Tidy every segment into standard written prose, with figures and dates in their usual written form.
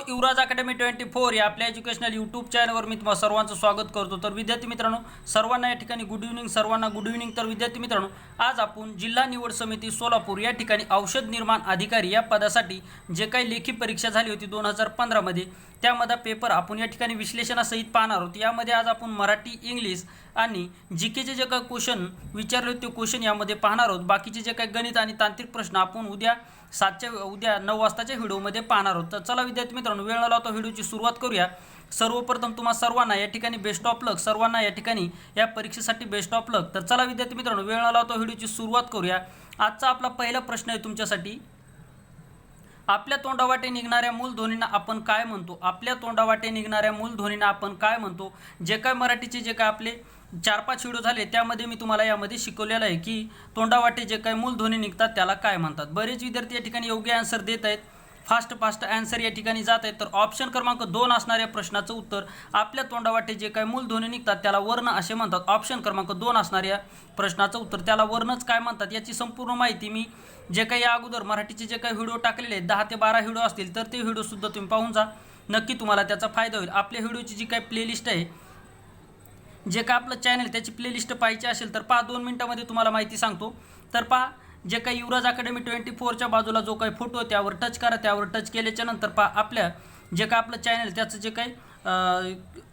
युवराज academy 24 या आपल्या educational YouTube चॅनलवर मी तुम्हा सर्वांचं स्वागत करतो। तर विद्यार्थी मित्रांनो, सर्वांना या ठिकाणी गुड इव्हनिंग, सर्वांना गुड इव्हनिंग। तर विद्यार्थी मित्रांनो, आज आपण जिल्हा निवड समिती सोलापूर या ठिकाणी औषध निर्माण अधिकारी या पदासाठी जे काही लेखी परीक्षा झाली होती 2015 मध्ये, त्यामध्ये पेपर आपण या ठिकाणी विश्लेषणासहित पाहणार आहोत। यामध्ये आज आपण मराठी, इंग्लिश आणि जीकेचे जे काही क्वेश्चन विचारले होते क्वेश्चन यामध्ये पाहणार आहोत। बाकीचे जे काही गणित आणि तांत्रिक प्रश्न आपण उद्या 9 वाजताच्या व्हिडिओमध्ये पाहणार आहोत। तर चला विद्यार्थी मित्रांनो, वेळ न लावता व्हिडिओची सुरुवात करूया। सर्वप्रथम तुम्हा सर्वांना या ठिकाणी बेस्ट ऑफ लक, सर्वांना या ठिकाणी या परीक्षेसाठी बेस्ट ऑफ लक। तर चला विद्यार्थी मित्रांनो, वेळ न लावता व्हिडिओची सुरुवात करूया। आजचा आपला पहिला प्रश्न आहे तुमच्यासाठी, आपल्या तोंडावाटे निघणाऱ्या मूलध्वनींना आपण काय म्हणतो? आपल्या तोंडावाटे निघणाऱ्या मूलध्वनींना आपण काय म्हणतो? जे काय मराठीचे जे काय आपले 4-5 व्हिडिओ झाले त्यामध्ये मी तुम्हाला यामध्ये शिकवलेलं आहे की तोंडावाटे जे काही मूलध्वनी निघतात त्याला काय म्हणतात। बरेच विद्यार्थी या ठिकाणी योग्य आन्सर देत आहेत, फास्ट आन्सर या ठिकाणी जात आहेत। तर ऑप्शन क्रमांक 2 असणाऱ्या प्रश्नाचं उत्तर, आपल्या तोंडावाटे जे काही मूलध्वनी निघतात त्याला वर्ण असे म्हणतात। ऑप्शन क्रमांक 2 असणाऱ्या प्रश्नाचं उत्तर, त्याला वर्णच काय म्हणतात याची संपूर्ण माहिती मी जे काही या अगोदर मराठीचे जे काही व्हिडिओ टाकलेले आहेत 10 ते 12 व्हिडिओ असतील, तर ते व्हिडिओसुद्धा तुम्ही पाहून जा, नक्की तुम्हाला त्याचा फायदा होईल। आपल्या व्हिडिओची जी काही प्लेलिस्ट आहे, जे काय आपलं चॅनल त्याची प्लेलिस्ट पाहायची असेल तर पहा, 2 मिनिटांमध्ये तुम्हाला माहिती सांगतो। तर पहा, जे काही युवराज अकॅडमी 24च्या बाजूला जो काही फोटो त्यावर टच करा, त्यावर टच केल्याच्या नंतर पहा आपल्या जे काय आपलं चॅनल त्याचं जे काही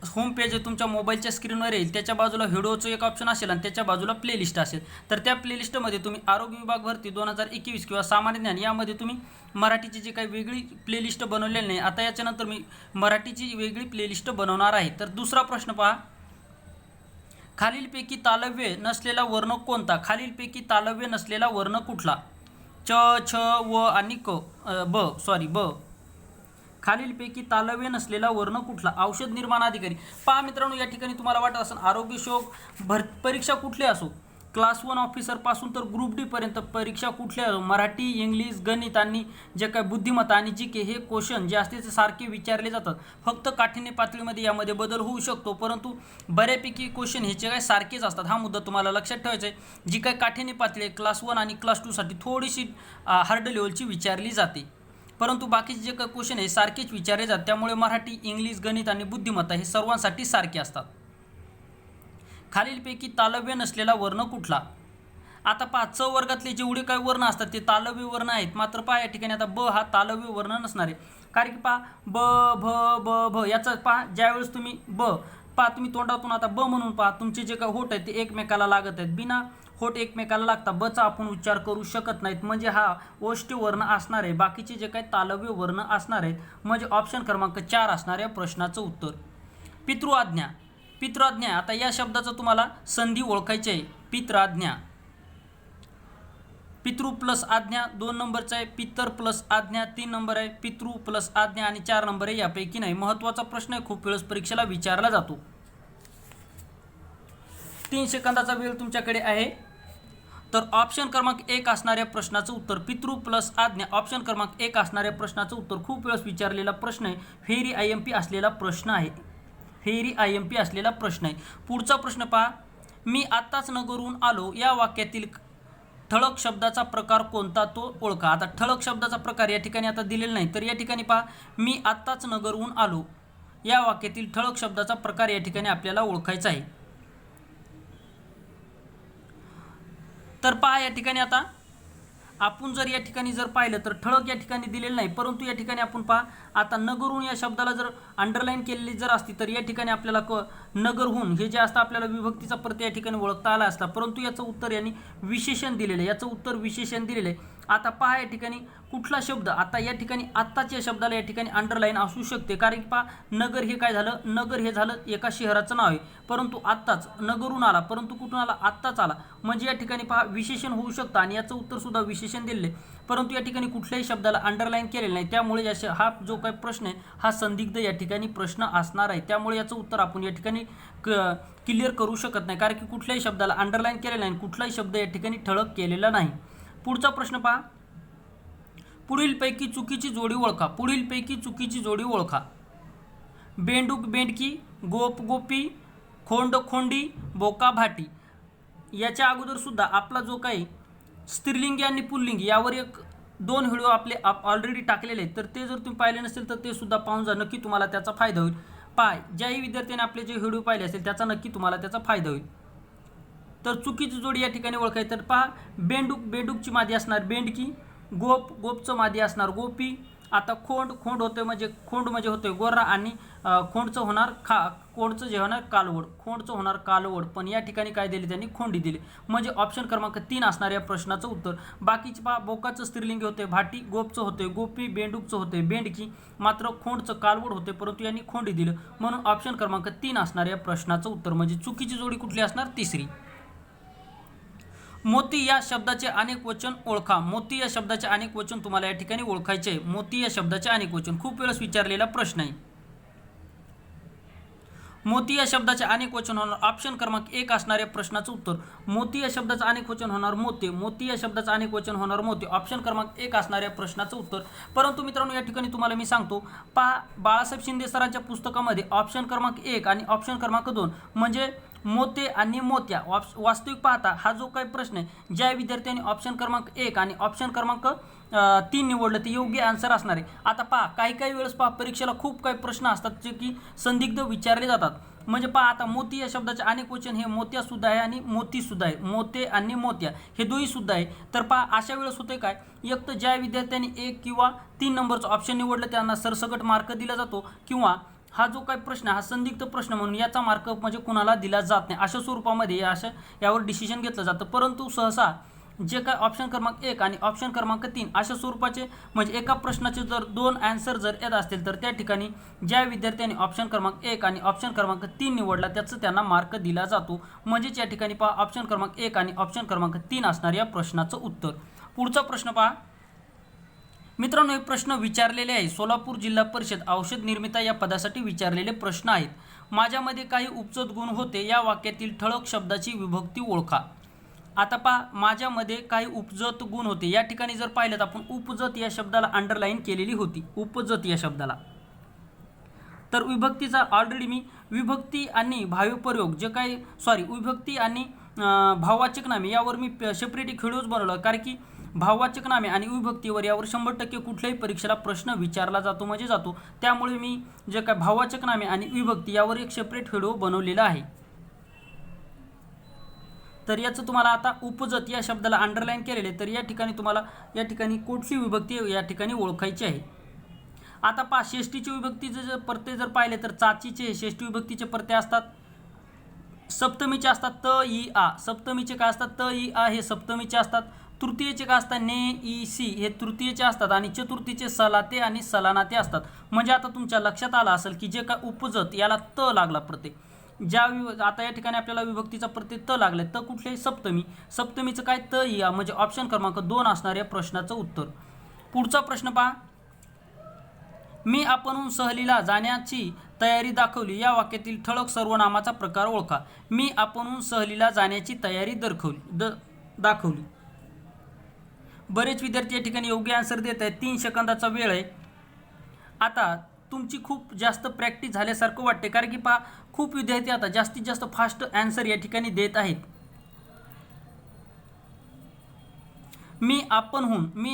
होम पेज आहे तुमच्या मोबाईलच्या स्क्रीनवर येईल, त्याच्या बाजूला व्हिडिओचं एक ऑप्शन असेल आणि त्याच्या बाजूला प्लेलिस्ट असेल। तर त्या प्लेलिस्टमध्ये तुम्ही आरोग्य विभाग भरती 2021 किंवा सामान्य ज्ञान यामध्ये तुम्ही मराठीची जी काही वेगळी प्लेलिस्ट बनवलेली नाही, आता याच्यानंतर मी मराठीची वेगळी प्लेलिस्ट बनवणार आहे। तर दुसरा प्रश्न पहा, खालीलपैकी तालव्य नसलेला वर्ण कोणता? खालीलपैकी तालव्य नसलेला वर्ण कुठला? च, छ, व आणि ब। खालीलपैकी तालव्य नसलेला वर्ण कुठला? औषध निर्माण अधिकारी। पहा मित्रांनो, या ठिकाणी तुम्हाला वाटत असेल आरोग्य शोक परीक्षा कुठली असो, क्लास 1 ऑफिसर पासून तर ग्रुप डी पर्यंत परीक्षा कुठल्या असो, मराठी, इंग्लिश, गणित आणि जे काय बुद्धिमत्ता आणि जीके हे क्वेश्चन जे असते ते सारखे विचारले जातात। फक्त काठिण्य पातळीमध्ये यामध्ये बदल होऊ शकतो, परंतु बऱ्यापैकी क्वेश्चन हे जे काय सारखेच असतात। हा मुद्दा तुम्हाला लक्षात ठेवायचा आहे। जी काय काठिण्य पातळी क्लास 1 आणि क्लास 2 साठी थोडीशी हार्ड लेवलची विचारली जाते, परंतु बाकीचे जे काही क्वेश्चन आहे सारखेच विचारले जातात। त्यामुळे मराठी, इंग्लिश, गणित आणि बुद्धिमत्ता हे सर्वांसाठी सारखे असतात। खालीलपैकी तालव्य नसलेला वर्ण कुठला? आता पहा, च वर्गातले जेवढे काही वर्ण असतात ते तालव्य वर्ण आहेत, मात्र पहा या ठिकाणी आता ब हा तालव्य वर्ण नसणार आहे। कारण की पहा ब, भ याचा पहा, ज्यावेळेस तुम्ही पहा तुम्ही तोंडातून आता ब म्हणून पहा, तुमचे जे काही होठ आहेत ते एकमेकाला लागत आहेत, बिना होठ एकमेकाला लागता बचा आपण उच्चार करू शकत नाहीत, म्हणजे हा ओष्ठी वर्ण असणार आहे। बाकीचे जे काही तालव्य वर्ण असणार आहेत, म्हणजे ऑप्शन क्रमांक 4 असणाऱ्या प्रश्नाचं उत्तर। पितृआज्ञा। पितृआज्ञा, आता या शब्दाचं तुम्हाला संधी ओळखायची आहे। पितृआज्ञा, पितृ प्लस आज्ञा 2 नंबरचा आहे, पितर प्लस आज्ञा 3 नंबर आहे, पितृ प्लस आज्ञा आणि 4 नंबर आहे, यापैकी नाही। महत्त्वाचा प्रश्न आहे, खूप वेळेस परीक्षेला विचारला जातो। 3 सेकंदाचा वेळ तुमच्याकडे आहे। तर ऑप्शन क्रमांक 1 असणाऱ्या प्रश्नाचं उत्तर पितृ प्लस आज्ञा, ऑप्शन क्रमांक 1 असणाऱ्या प्रश्नाचं उत्तर खूप वेळेस विचारलेला प्रश्न आहे, फेरी IMP असलेला प्रश्न आहे, फेरी IMP असलेला प्रश्न आहे। पुढचा प्रश्न पहा, मी आत्ताच नगरहून आलो या वाक्यातील ठळक शब्दाचा प्रकार कोणता तो ओळखा। आता ठळक शब्दाचा प्रकार या ठिकाणी आता दिलेला नाही, तर या ठिकाणी पहा, मी आत्ताच नगरहून आलो या वाक्यातील ठळक शब्दाचा प्रकार या ठिकाणी आपल्याला ओळखायचा आहे। तर पहा या ठिकाणी आता आपण जर या ठिकाणी जर पाहिलं तर ठळक या ठिकाणी दिलेलं नाही, परंतु या ठिकाणी आपण पहा, आता नगरहून या शब्दाला जर अंडरलाईन केलेली जर असती तर या ठिकाणी आपल्याला नगरहून हे जे असतं आपल्याला विभक्तीचा प्रत्यय या ठिकाणी ओळखता आला असता, परंतु याचं उत्तर यांनी विशेषण दिलेलं आहे, याचं उत्तर विशेषण दिलेलं आहे। आता पहा या ठिकाणी कुठला शब्द, आता या ठिकाणी आत्ताच्या शब्दाला या ठिकाणी अंडरलाईन असू शकते, कारण की पहा नगर हे काय झालं, नगर हे झालं एका शहराचं नाव आहे, परंतु आत्ताच नगरहून आला, परंतु कुठून आला, आत्ताच आला, म्हणजे या ठिकाणी पहा विशेषण होऊ शकतं आणि याचं उत्तर सुद्धा विशेषण दिलेले, परंतु या ठिकाणी कुठल्याही शब्दाला अंडरलाईन केलेलं नाही, त्यामुळे हा जो काही प्रश्न आहे हा संदिग्ध या ठिकाणी प्रश्न असणार आहे। त्यामुळे याचं उत्तर आपण या ठिकाणी क्लिअर करू शकत नाही, कारण की कुठल्याही शब्दाला अंडरलाईन केलेलं नाही, कुठलाही शब्द या ठिकाणी ठळक केलेला नाही। पुढचा प्रश्न पहा, पुढीलपैकी चुकीची जोडी ओळखा। पुढीलपैकी चुकीची जोडी ओळखा। बेंडूक बेंडकी, गोप गोपी, खोंड खोंडी, बोका भाटी। याच्या अगोदर सुद्धा आपला जो काही स्त्रीलिंगी आणि पुल्लिंगी यावर एक 2 व्हिडिओ आपले ऑलरेडी टाकलेले आहेत, तर ते जर तुम्ही पाहिले नसेल तर ते सुद्धा पाहून जा, नक्की तुम्हाला त्याचा फायदा होईल. ज्याही विद्यार्थ्याने आपले जे व्हिडिओ पाहिले असेल त्याचा नक्की तुम्हाला त्याचा फायदा होईल. तर चुकीची जोडी या ठिकाणी ओळखाय, तर बेंडूकची मादी असणार बेंडकी, गोपचं मादी असणार गोपी. आता खोंड होते म्हणजे होते गोरा, आणि खोंडचं होणार खोंडचं जे होणार कालवड. पण या ठिकाणी काय दिले त्यांनी? खोंडी दिली. म्हणजे ऑप्शन क्रमांक 3 असणार या प्रश्नाचं उत्तर. बाकीचे बोकाचं स्त्रीलिंगी होते भाटी, गोपचं होते गोपी, बेंडूकचं होते बेंडकी, मात्र खोंडचं कालवड होते, परंतु यांनी खोंडी दिलं, म्हणून ऑप्शन क्रमांक 3 असणार या प्रश्नाचं उत्तर. म्हणजे चुकीची जोडी कुठली असणार? तिसरी. मोती या शब्दाचे अनेक वचन ओळखा. मोती या शब्दाचे अनेक वचन तुम्हाला या ठिकाणी ओळखायचे आहे. मोती या शब्दाचे अनेक वचन खूप वेळेस विचारलेला प्रश्न आहे. मोती या शब्दाचे अनेक वचन होणार ऑप्शन क्रमांक 1 असणार या प्रश्नाचं उत्तर. मोती या शब्दाचं अनेक वचन होणार मोते. मोती या शब्दाचं अनेक वचन होणार मोते. ऑप्शन क्रमांक 1 असणार या प्रश्नाचं उत्तर. परंतु मित्रांनो या ठिकाणी तुम्हाला मी सांगतो, बाळासाहेब शिंदे सरांच्या पुस्तकामध्ये ऑप्शन क्रमांक 1 आणि ऑप्शन क्रमांक 2 म्हणजे मोते आणि मोत्या, वास्तविक पाहता हा जो काही प्रश्न आहे, ज्या विद्यार्थ्यांनी ऑप्शन क्रमांक 1 आणि ऑप्शन क्रमांक 3 निवडलं ते योग्य आन्सर असणार आहे. आता काही वेळेस परीक्षेला खूप काही प्रश्न असतात जे की संदिग्ध विचारले जातात. म्हणजे आता मोती या शब्दाचे अनेक वचन हे मोत्या सुद्धा आहे आणि मोती सुद्धा आहे. मोते आणि मोत्या हे दोन्ही सुद्धा आहे. तर अशा वेळेस होते काय, एक तर ज्या विद्यार्थ्यांनी 1 किंवा 3 नंबरचं ऑप्शन निवडलं त्यांना सरसकट मार्क दिला जातो, किंवा हा जो काही प्रश्न हा संदिग्ध प्रश्न म्हणून याचा मार्क म्हणजे कुणाला दिला जात नाही. अशा स्वरूपामध्ये यावर डिसिजन घेतलं जातं. परंतु सहसा जे काय ऑप्शन क्रमांक 1 आणि ऑप्शन क्रमांक 3 अशा स्वरूपाचे म्हणजे एका प्रश्नाचे जर 2 आन्सर जर येत असतील तर त्या ठिकाणी ज्या विद्यार्थ्यांनी ऑप्शन क्रमांक 1 आणि ऑप्शन क्रमांक 3 निवडला त्याचं त्यांना मार्क दिला जातो. म्हणजेच या ठिकाणी ऑप्शन क्रमांक 1 आणि ऑप्शन क्रमांक 3 असणार या प्रश्नाचं उत्तर. पुढचा प्रश्न मित्रांनो, हे प्रश्न विचारलेले आहे. सोलापूर जिल्हा परिषद औषध निर्मिता या पदासाठी विचारलेले प्रश्न आहेत. माझ्यामध्ये काही उपजत गुण होते, या वाक्यातील ठळक शब्दाची विभक्ती ओळखा. आता माझ्यामध्ये काही उपजत गुण होते. या ठिकाणी जर पाहिलं तर आपण उपजत या शब्दाला अंडरलाईन केलेली होती. उपजत या शब्दाला तर विभक्तीचा ऑलरेडी मी विभक्ती आणि भावप्रयोग विभक्ती आणि भाववाचक नामे यावर मी सेपरेट एक व्हिडिओज बनवला, कारण की भाववाचक नामे आणि विभक्तीवर यावर 100% कुठल्याही परीक्षेला प्रश्न विचारला जातो. त्यामुळे मी जे काय भाववाचक नामे आणि विभक्ती यावर एक सेपरेट व्हिडिओ बनवलेला आहे. तर याचं तुम्हाला आता उपजत या शब्दाला अंडरलाईन केलेले, तर या ठिकाणी तुम्हाला या ठिकाणी कुठली विभक्ती या ठिकाणी ओळखायची आहे. आता षष्टीची विभक्तीचे जर प्रत्यय जर पाहिले तर चाचीचे षष्टी विभक्तीचे प्रत्यय असतात. सप्तमीचे असतात त इ आ. सप्तमीचे काय असतात? त इ आ हे सप्तमीचे असतात. तृतीयेचे काय असतात? ने इ सी हे तृतीयेचे असतात. आणि चतुर्थीचे सलाते आणि सलानाते असतात. म्हणजे आता तुमच्या लक्षात आलं असेल की जे काय उपजत याला त लागला प्रत्यय. आता या ठिकाणी आपल्याला विभक्तीचा प्रत्यय त लागलाय. त कुठले? सप्तमीचं काय? त इ आ. म्हणजे ऑप्शन क्रमांक 2 असणार या प्रश्नाचं उत्तर. पुढचा प्रश्न मी आपणहून सहलीला जाण्याची तयारी दाखवली, या वाक्यातील ठळक सर्वनामाचा प्रकार ओळखा. मी आपणहून सहलीला जाण्याची तयारी दाखवली. बरेच विद्यार्थी या ठिकाणी योग्य आन्सर देत आहेत. 3 सेकंदाचा वेळ आहे. आता तुमची खूप जास्त प्रॅक्टिस झाल्यासारखं वाटते, कारण की खूप विद्यार्थी आता जास्तीत जास्त फास्ट आन्सर या ठिकाणी देत आहेत. मी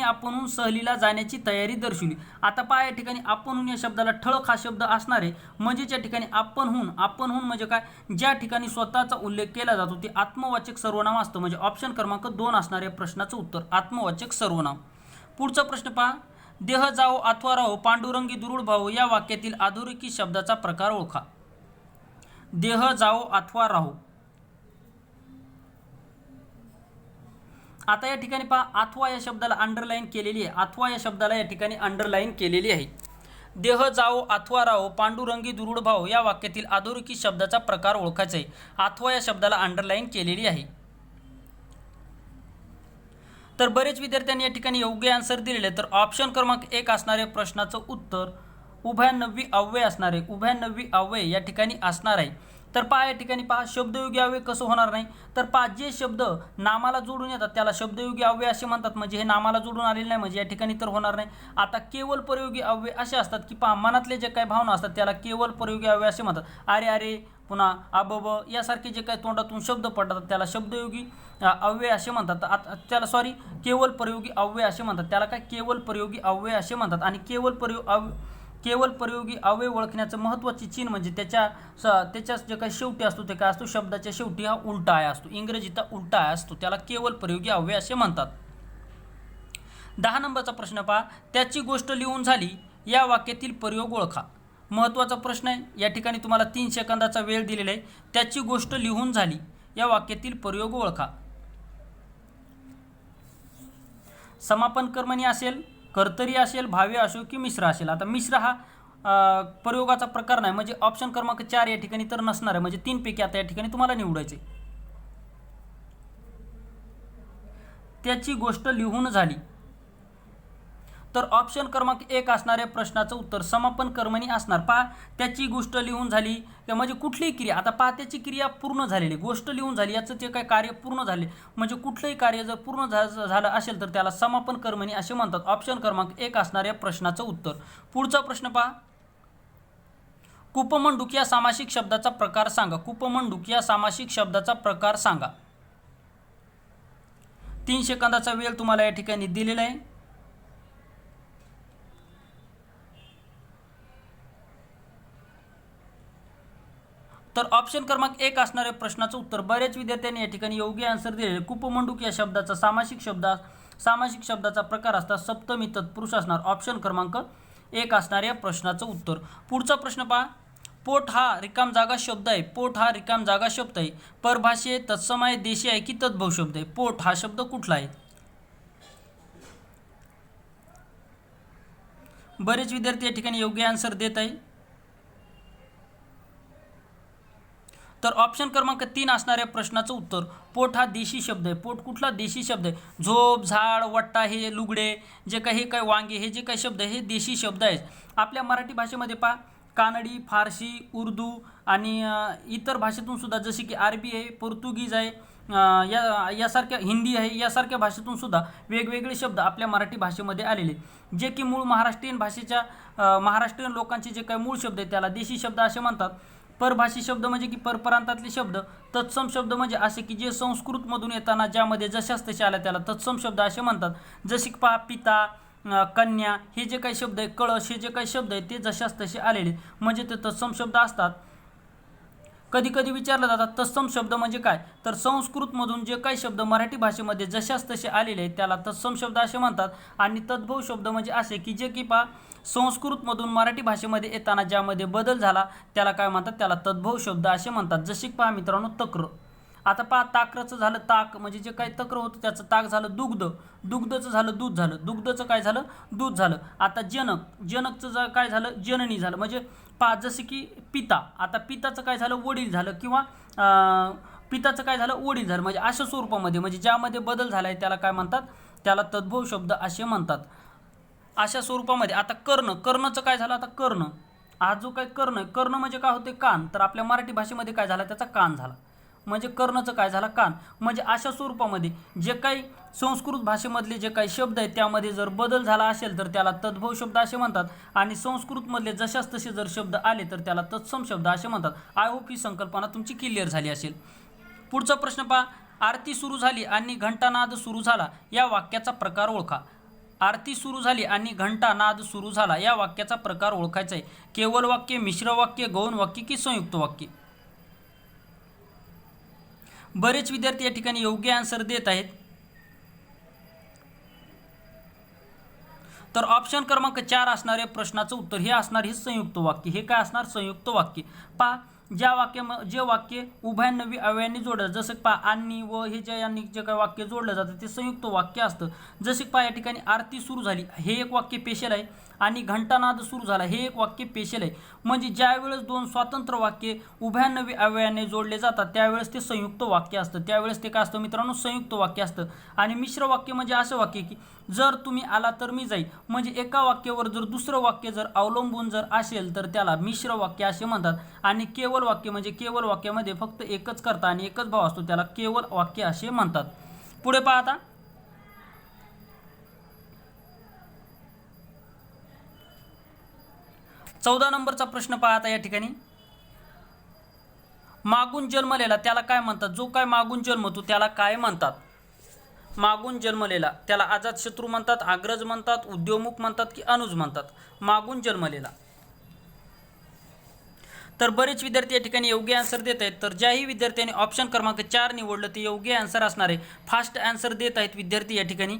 आपणहून सहलीला जाण्याची तयारी दर्शवली. आता या ठिकाणी आपणहून या शब्दाला ठळक हा शब्द असणार आहे. म्हणजेच या ठिकाणी आपणहून म्हणजे काय? ज्या ठिकाणी स्वतःचा उल्लेख केला जातो ते आत्मवाचक सर्वनाम असतं. म्हणजे ऑप्शन क्रमांक 2 असणार आहे प्रश्नाचं उत्तर, आत्मवाचक सर्वनाम. पुढचा प्रश्न देह जाओ अथवा राहो पांडुरंगी दुरुळ भाऊ, या वाक्यातील अधोरेखित शब्दाचा प्रकार ओळखा. देह जाओ अथवा राहो. आता या ठिकाणी अथवा या शब्दाला अंडरलाईन केलेली आहे. अथवा या शब्दाला या ठिकाणी अंडरलाईन केलेली आहे. देह जाओ अथवा राहो पांडुरंगी दुरुळ भाव, या वाक्यातील अधोरेखित शब्दाचा प्रकार ओळखायचा आहे. अथवा या शब्दाला अंडरलाईन केलेली आहे. तर बरेच विद्यार्थ्यांनी या ठिकाणी योग्य आन्सर दिलेले. तर ऑप्शन क्रमांक 1 असणारे प्रश्नाचं उत्तर उभयान्नवी अव्यय असणार आहे. उभयान्नवी अव्यय या ठिकाणी असणार आहे. तर पहा या ठिकाणी पहा शब्दयोगी अव्यय कसं होणार नाही, तर पहा जे शब्द नामाला जोडून येतात त्याला शब्दयोगी अव्यय असे म्हणतात, म्हणजे हे नामाला जोडून आलेले नाही म्हणजे या ठिकाणी तर होणार नाही. आता केवळ प्रयोगी अव्यय असे असतात की पहा मनातले जे काही भावना असतात त्याला केवळ प्रयोगी अव्यय असे म्हणतात. अरे अरे, पुन्हा अबब यासारखे जे काही तोंडातून शब्द पडतात त्याला शब्दयोगी अव्यय असे म्हणतात. त्याला केवळ प्रयोगी अव्यय असे म्हणतात. त्याला काय केवळ प्रयोगी अव्यय असे म्हणतात. आणि केवळ प्रयोगी अव्यय ओळखण्याचं महत्त्वाची चिन्ह म्हणजे त्याच्या जे काही शेवटी असतो ते काय असतो, शब्दाच्या शेवटी हा उलटा आय असतो, इंग्रजीचा उलटा आय असतो, त्याला केवळ प्रयोगी अव्यय असे म्हणतात. 10 नंबरचा प्रश्न पहा, त्याची गोष्ट लिहून झाली या वाक्यातील प्रयोग ओळखा. महत्त्वाचा प्रश्न आहे. या ठिकाणी तुम्हाला 3 सेकंदाचा वेळ दिलेला आहे. त्याची गोष्ट लिहून झाली या वाक्यातील प्रयोग ओळखा. समापन कर्मणी असेल, कर्तरी असेल, भाव्य असो की मिश्र असेल. आता मिश्र हा प्रयोगाचा प्रकार नाही, म्हणजे ऑप्शन क्रमांक 4 या ठिकाणी तर नसणार आहे, म्हणजे 3 पैकी आता या ठिकाणी तुम्हाला निवडायचे. त्याची गोष्ट लिहून झाली, तर ऑप्शन क्रमांक 1 असणाऱ्या प्रश्नाचं उत्तर समापन कर्मणी असणार. पहा त्याची गोष्ट लिहून झाली म्हणजे कुठलीही क्रिया, आता पहा त्याची क्रिया पूर्ण झालेली, गोष्ट लिहून झाली याचं ते काय कार्य पूर्ण झाले, म्हणजे कुठलंही कार्य जर पूर्ण झालं असेल तर त्याला समापन कर्मणी असे म्हणतात. ऑप्शन क्रमांक 1 असणाऱ्या प्रश्नाचं उत्तर. पुढचा प्रश्न पहा, कूपमंडूक या सामासिक शब्दाचा प्रकार सांगा. कूपमंडूक या सामासिक शब्दाचा प्रकार सांगा. 3 सेकंदाचा वेळ तुम्हाला या ठिकाणी दिलेला आहे. तर ऑप्शन क्रमांक 1 असणाऱ्या प्रश्नाचं उत्तर. बरेच विद्यार्थ्यांनी या ठिकाणी योग्य आन्सर दिलेले. कूपमंडूक या शब्दाचा सामासिक शब्दाचा प्रकार असतात सप्तमी तत्पुरुष असणार. ऑप्शन क्रमांक 1 असणाऱ्या प्रश्नाचं उत्तर. पुढचा प्रश्न पहा, पोट हा रिकाम जागा शब्द आहे. पोट हा रिकाम जागा शब्द आहे. परभाषे, तत्सम देशी आहे की तद्भव शब्द आहे. पोट हा शब्द कुठला आहे? बरेच विद्यार्थी या ठिकाणी योग्य आन्सर देत आहे. तर ऑप्शन क्रमांक 3 असणाऱ्या प्रश्नाचं उत्तर. पोट हा देशी शब्द आहे. पोट कुठला देशी शब्द आहे? झोप, झाड, वट्टा, हे लुगडे, जे काही वांगे, हे जे काही शब्द आहे हे देशी शब्द आहेत. आपल्या मराठी भाषेमध्ये पहा कानडी, फारसी, उर्दू आणि इतर भाषेतून सुद्धा जसे की अरबी आहे, पोर्तुगीज आहे, यासारख्या हिंदी आहे, यासारख्या भाषेतून सुद्धा वेगवेगळे शब्द आपल्या मराठी भाषेमध्ये आलेले, जे की मूळ महाराष्ट्रीयन भाषेच्या महाराष्ट्रीयन लोकांचे जे काही मूळ शब्द आहेत त्याला देशी शब्द असे म्हणतात. परभाषी शब्द म्हणजे की परप्रांतातले शब्द. तत्सम शब्द म्हणजे असे की जे संस्कृतमधून येताना ज्यामध्ये जशास तसे आल्या त्याला तत्सम शब्द असे म्हणतात. जसे की पहा पिता, कन्या, हे जे काही शब्द आहे, कळश, हे जे काही शब्द आहेत ते जशास तसे आलेले म्हणजे ते तत्सम शब्द असतात. कधी कधी विचारलं जातात तत्सम शब्द म्हणजे काय, तर संस्कृतमधून जे काही शब्द मराठी भाषेमध्ये जशास तसे आलेले आहेत त्याला तत्सम शब्द असे म्हणतात. आणि तद्भव शब्द म्हणजे असे की जे की पहा संस्कृतमधून मराठी भाषेमध्ये येताना ज्यामध्ये बदल झाला त्याला काय म्हणतात, त्याला तद्भव शब्द असे म्हणतात. जसे पहा मित्रांनो तक्र. आता पहा ताकरचं झालं ताक, म्हणजे जे काही तक्र होतं त्याचं ताक झालं दुग्ध, दुग्धचं झालं दूध झालं, दुग्धचं काय झालं दूध झालं. आता जनकचं काय झालं जननी झालं, म्हणजे पहा जसे की पिता, आता पिताचं काय झालं वडील झालं, किंवा पिताचं काय झालं वडील झालं, म्हणजे अशा स्वरूपामध्ये म्हणजे ज्यामध्ये बदल झाला आहे त्याला काय म्हणतात, त्याला तद्भव शब्द असे म्हणतात. अशा स्वरूपामध्ये. आता कर्णचं काय झालं, आता कर्ण, हा जो काय कर्ण म्हणजे काय होते कान, तर आपल्या मराठी भाषेमध्ये काय झाला त्याचा कान झाला, म्हणजे कर्णचं काय झाला कान. म्हणजे अशा स्वरूपामध्ये जे काही संस्कृत भाषेमधले जे काही शब्द आहेत त्यामध्ये जर बदल झाला असेल तर त्याला तद्भव शब्द असे म्हणतात. आणि संस्कृतमधले जशास तसे जर शब्द आले तर त्याला तत्सम शब्द असे म्हणतात. आय होप ही संकल्पना तुमची क्लिअर झाली असेल. पुढचा प्रश्न पहा, आरती सुरू झाली आणि घंटानाद सुरू झाला या वाक्याचा प्रकार ओळखा. आरती सुरू झाली आणि घंटानाद सुरू झाला या वाक्याचा प्रकार ओळखायचा आहे. केवळ वाक्य, मिश्र वाक्य, गौण वाक्य की संयुक्त वाक्य. बरेच विद्यार्थी या ठिकाणी योग्य आन्सर देत आहेत. तर ऑप्शन क्रमांक 4 असणाऱ्या प्रश्नाचं उत्तर हे असणार हे संयुक्त वाक्य. हे काय असणार संयुक्त वाक्य. पहा जे वाक्य उभयान्नवी अव्ययांनी जोडलं, जसं पहा आणि व हे जे यांनी जे काही वाक्य जोडलं जातं ते संयुक्त वाक्य असतं. जसे पहा या ठिकाणी आरती सुरू झाली हे एक वाक्य पेशल आहे आणि घंटानाद सुरू झाला हे एक वाक्य पेशल आहे. म्हणजे ज्यावेळेस दोन स्वतंत्र वाक्ये उभयान्नवी अव्ययाने जोडले जातात त्यावेळेस ते संयुक्त वाक्य असतं. त्यावेळेस ते काय असतं मित्रांनो संयुक्त वाक्य असतं. आणि मिश्र वाक्य म्हणजे असं वाक्य की जर तुम्ही आला तर मी जाईल, म्हणजे एका वाक्यावर जर दुसरं वाक्य जर अवलंबून जर असेल तर त्याला मिश्र वाक्य असे म्हणतात. आणि केवळ केवल वाक्य म्हणजे केवल वाक्यामध्ये फक्त एकच कर्ता आणि एकच भाव असतो त्याला केवल वाक्य असे म्हणतात. पुढे पहा आता 14 नंबरचा प्रश्न पहा आता या ठिकाणी. मागून जन्मलेला त्याला काय म्हणतात? जो काय मागून जन्मतो त्याला काय म्हणतात? मागून जन्मलेला त्याला अजातशत्रू म्हणतात, अग्रज म्हणतात, उद्योमुख म्हणतात की अनुज म्हणतात? मागून जन्मलेला. तर बरेच विद्यार्थी या ठिकाणी योग्य आन्सर देत आहेत. तर ज्याही विद्यार्थ्यांनी ऑप्शन क्रमांक 4 निवडलं ते योग्य आन्सर असणार आहे. फास्ट आन्सर देत आहेत विद्यार्थी या ठिकाणी.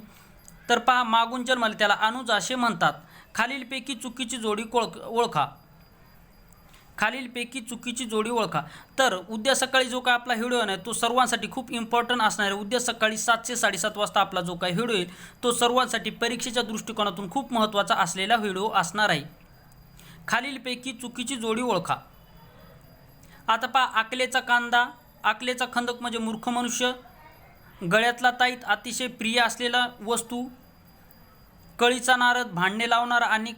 तर पहा, मागून जन्मले त्याला अनुज असे म्हणतात. खालीलपैकी चुकीची जोडी ओळखा. खालीलपैकी चुकीची जोडी ओळखा. तर उद्या सकाळी जो काय आपला व्हिडिओ आहे तो सर्वांसाठी खूप इम्पॉर्टंट असणार आहे. उद्या सकाळी 7 ते 7:30 वाजता आपला जो काय व्हिडिओ येईल तो सर्वांसाठी परीक्षेच्या दृष्टिकोनातून खूप महत्त्वाचा असलेला व्हिडिओ असणार आहे. खालीलपैकी चुकीची जोडी ओळखा. आता पहा, आकलेचा कांदा, आकलेचा खंदक म्हणजे मूर्ख मनुष्य, गळ्यातला ताईत अतिशय प्रिय असलेला वस्तू, कळीचा नारद भांडणे लावणारा आणि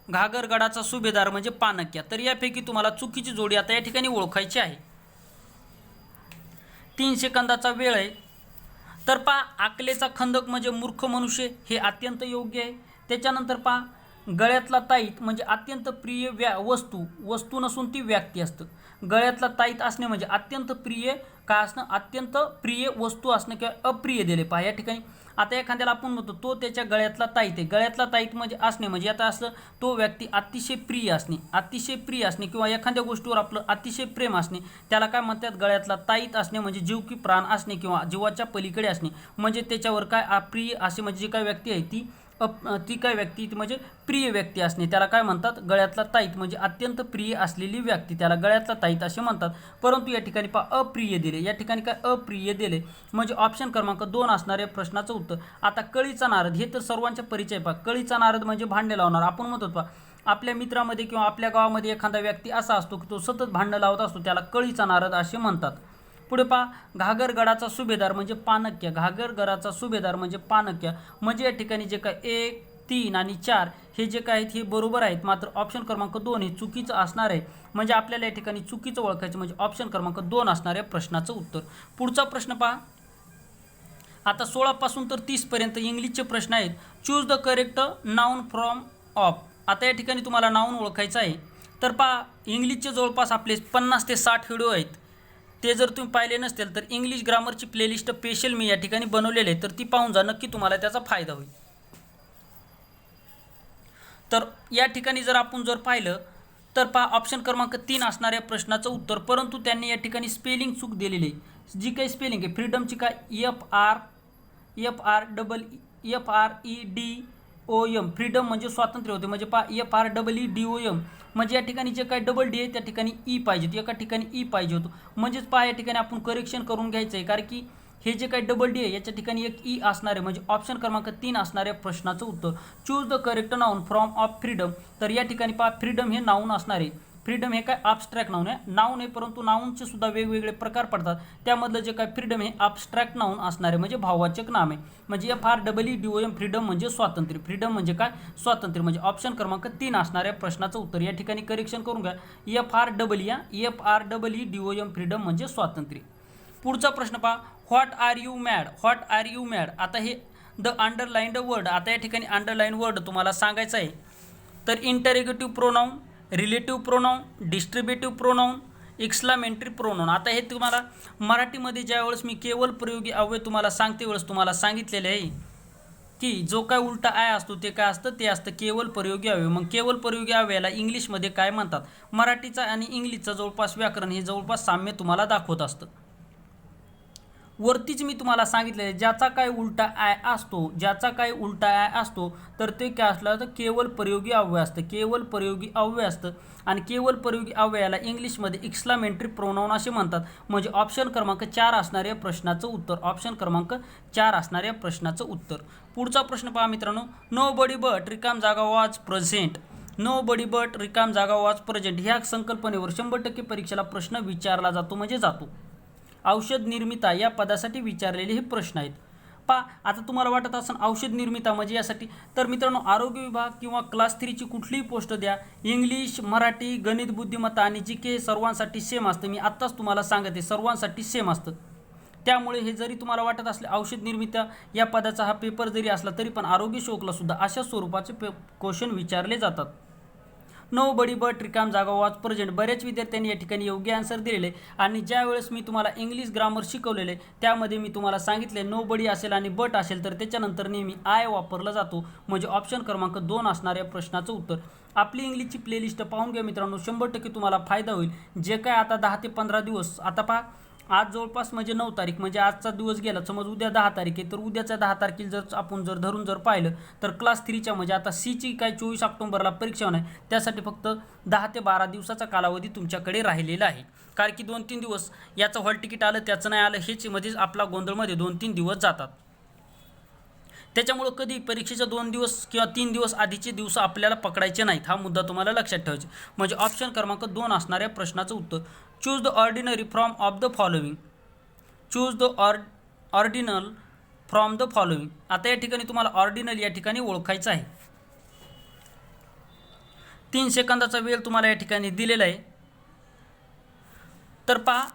घागरगडाचा सुभेदार म्हणजे पानक्या. तर यापैकी तुम्हाला चुकीची जोडी आता या ठिकाणी ओळखायची आहे. 3 सेकंदाचा वेळ आहे. तर पहा, आकलेचा खंदक म्हणजे मूर्ख मनुष्य हे अत्यंत योग्य आहे. त्याच्यानंतर पहा, गळ्यातला ताईत म्हणजे अत्यंत प्रिय वस्तू नसून ती व्यक्ती असतं. गळ्यातला ताईत असणे म्हणजे अत्यंत प्रिय काय असणं? अत्यंत प्रिय वस्तू असणं किंवा अप्रिय दिले. पहा या ठिकाणी आता एखाद्याला आपण म्हणतो तो त्याच्या गळ्यातला ताईत आहे. गळ्यातला ताईत म्हणजे असणे म्हणजे आता असं तो व्यक्ती अतिशय प्रिय असणे किंवा एखाद्या गोष्टीवर आपलं अतिशय प्रेम असणे त्याला काय म्हणतात? गळ्यातला ताईत असणे म्हणजे जीव की प्राण असणे किंवा जीवाच्या पलीकडे असणे म्हणजे त्याच्यावर काय अप्रिय असे म्हणजे जी काय व्यक्ती आहे ती काय व्यक्ती म्हणजे प्रिय व्यक्ती असणे त्याला काय म्हणतात? गळ्यातला ताईत म्हणजे अत्यंत प्रिय असलेली व्यक्ती त्याला गळ्यातला ताईत असे म्हणतात. परंतु या ठिकाणी पहा अप्रिय दिले. या ठिकाणी काय अप्रिय दिले म्हणजे ऑप्शन क्रमांक 2 असणारे प्रश्नाचं उत्तर. आता कळीचा नारद हे तर सर्वांच्या परिचय. पहा, कळीचा नारद म्हणजे भांडे लावणार. आपण म्हणतो पहा, आपल्या मित्रामध्ये किंवा आपल्या गावामध्ये एखादा व्यक्ती असा असतो की तो सतत भांडण लावत असतो त्याला कळीचा नारद असे म्हणतात. पुढे पहा, घागरगडाचा सुभेदार म्हणजे पानक्या. घागरगडाचा सुभेदार म्हणजे पानक्या म्हणजे या ठिकाणी जे काय 1, 3 आणि 4 हे जे काय आहेत हे बरोबर आहेत. मात्र ऑप्शन क्रमांक 2 हे चुकीचं असणार आहे. म्हणजे आपल्याला या ठिकाणी चुकीचं ओळखायचं म्हणजे ऑप्शन क्रमांक 2 असणाऱ्या प्रश्नाचं उत्तर. पुढचा प्रश्न पहा. आता 16 पासून तर 30 पर्यंत इंग्लिशचे प्रश्न आहेत. Choose the correct noun from of. आता या ठिकाणी तुम्हाला नाउन ओळखायचं आहे. तर पहा, इंग्लिशचे जवळपास आपले 50 ते 60 व्हिडिओ आहेत. ते जर तुम्ही पाहिले नसतील तर इंग्लिश ग्रामरची प्लेलिस्ट स्पेशल मी या ठिकाणी बनवलेली आहे. तर ती पाहून जा, नक्की तुम्हाला त्याचा फायदा होईल. तर या ठिकाणी जर आपण पाहिलं तर पहा, ऑप्शन क्रमांक 3 असणाऱ्या प्रश्नाचं उत्तर. परंतु त्यांनी या ठिकाणी स्पेलिंग चूक दिलेली आहे. जी काही स्पेलिंग आहे फ्रीडमची काय FREEDOM फ्रीडम म्हणजे स्वातंत्र्य होते. म्हणजे पहा FREEDOM म्हणजे या ठिकाणी जे काही डबल डी आहे त्या ठिकाणी ई पाहिजे होतं, एका ठिकाणी ई पाहिजे होतं. म्हणजेच पहा या ठिकाणी आपण करेक्शन करून घ्यायचं आहे. कारण की हे जे काही डबल डी आहे याच्या ठिकाणी एक ई असणार आहे. म्हणजे ऑप्शन क्रमांक 3 असणाऱ्या प्रश्नाचं उत्तर. Choose the correct noun from of freedom. तर या ठिकाणी पहा, फ्रीडम हे नाउन असणार आहे. फ्रीडम हे काय ॲब्स्ट्रॅक्ट नाउन आहे. नाउन आहे परंतु नाउनचे सुद्धा वेगवेगळे प्रकार पडतात. त्यामधलं जे काय फ्रीडम हे ॲब्स्ट्रॅक्ट नाउन असणार आहे म्हणजे भाववाचक नाम आहे. म्हणजे FREEDOM फ्रीडम म्हणजे स्वातंत्र्य. फ्रीडम म्हणजे काय? स्वातंत्र्य. म्हणजे ऑप्शन क्रमांक 3 असणाऱ्या प्रश्नाचं उत्तर. या ठिकाणी करेक्शन करून घ्या. FREEDOM फ्रीडम म्हणजे स्वातंत्र्य. पुढचा प्रश्न पहा. What are you mad. आता हे द अंडरलाइंड वर्ड. आता या ठिकाणी अंडरलाइन वर्ड तुम्हाला सांगायचं आहे. तर interrogative pronoun, relative pronoun, distributive pronoun, exclamatory pronoun. आता हे तुम्हाला मराठीमध्ये ज्यावेळेस मी केवल प्रयोगी अव्यय तुम्हाला सांगते वेळेस तुम्हाला सांगितलेले आहे की जो काय उलटा आय असतो ते काय असतं? ते असतं केवल प्रयोगी अव्यय. मग केवल प्रयोगी अव्ययाला इंग्लिशमध्ये काय म्हणतात? मराठीचा आणि इंग्लिशचा जवळपास व्याकरण हे जवळपास साम्य तुम्हाला दाखवत असतं. वरतीच मी तुम्हाला सांगितले ज्याचा काय उलटा आय असतो तर ते काय असलं तर केवल प्रयोगी अव्यय असतं. केवल प्रयोगी अव्यय असतं आणि केवल प्रयोगी अव्ययाला इंग्लिशमध्ये एक्सक्लामेटरी प्रोनाऊन असे म्हणतात. म्हणजे ऑप्शन क्रमांक 4 असणाऱ्या प्रश्नाचं उत्तर. ऑप्शन क्रमांक 4 असणाऱ्या प्रश्नाचं उत्तर. पुढचा प्रश्न पहा मित्रांनो. नो बडी बट रिकाम जागा was present. Nobody but रिकाम जागा वॉज प्रेझेंट ह्या संकल्पनेवर 100% परीक्षेला प्रश्न विचारला जातो म्हणजे जातो. औषध निर्मिता या पदासाठी विचारलेले हे प्रश्न आहेत. आता तुम्हाला वाटत असेल औषध निर्मिता म्हणजे यासाठी, तर मित्रांनो आरोग्य विभाग किंवा क्लास 3ची कुठलीही पोस्ट द्या, इंग्लिश, मराठी, गणित, बुद्धिमत्ता आणि GK सर्वांसाठी सेम असतं. मी आत्ताच तुम्हाला सांगते सर्वांसाठी सेम असतं. त्यामुळे हे जरी तुम्हाला वाटत असले औषध निर्मिता या पदाचा हा पेपर जरी असला तरी पण आरोग्य शोकला सुद्धा अशा स्वरूपाचे क्वेश्चन विचारले जातात. नो बडी बट रिकाम जागा वॉज प्रेझेंट. बऱ्याच विद्यार्थ्यांनी या ठिकाणी योग्य आन्सर दिलेले आणि ज्यावेळेस मी तुम्हाला इंग्लिश ग्रामर शिकवलेले त्यामध्ये मी तुम्हाला सांगितले नो बडी असेल आणि बट असेल तर त्याच्यानंतर नेहमी आय वापरला जातो, म्हणजे ऑप्शन क्रमांक 2 असणाऱ्या प्रश्नाचं उत्तर. आपली इंग्लिशची प्लेलिस्ट पाहून घ्या मित्रांनो, 100% तुम्हाला फायदा होईल. जे काय आता 10 ते 15 दिवस, आता पहा आज जवळपास म्हणजे 9 तारीख, म्हणजे आजचा दिवस गेला, समज उद्या 10 तारीख आहे, तर उद्याच्या 10 तारखेला जर आपण धरून पाहिलं तर क्लास 3च्या म्हणजे आता Cची काय 24 ऑक्टोबरला परीक्षा होणार आहे, त्यासाठी फक्त 10 ते 12 दिवसाचा कालावधी तुमच्याकडे राहिलेला आहे. कारण की 2-3 दिवस याचं हॉल तिकीट आलं त्याचं नाही आलं हेच मध्येच आपला गोंधळमध्ये 2-3 दिवस जातात. त्याच्यामुळं कधी परीक्षेच्या 2 दिवस किंवा 3 दिवस आधीचे दिवस आपल्याला पकडायचे नाहीत, हा मुद्दा तुम्हाला लक्षात ठेवायचा. म्हणजे ऑप्शन क्रमांक 2 असणाऱ्या प्रश्नाचं उत्तर. Choose the ordinary from of the following. Choose the ordinal from the following. आता या ठिकाणी तुम्हाला ऑर्डिनल या ठिकाणी ओळखायचं आहे. 3 सेकंदाचा वेळ तुम्हाला या ठिकाणी दिलेला आहे. तर पहा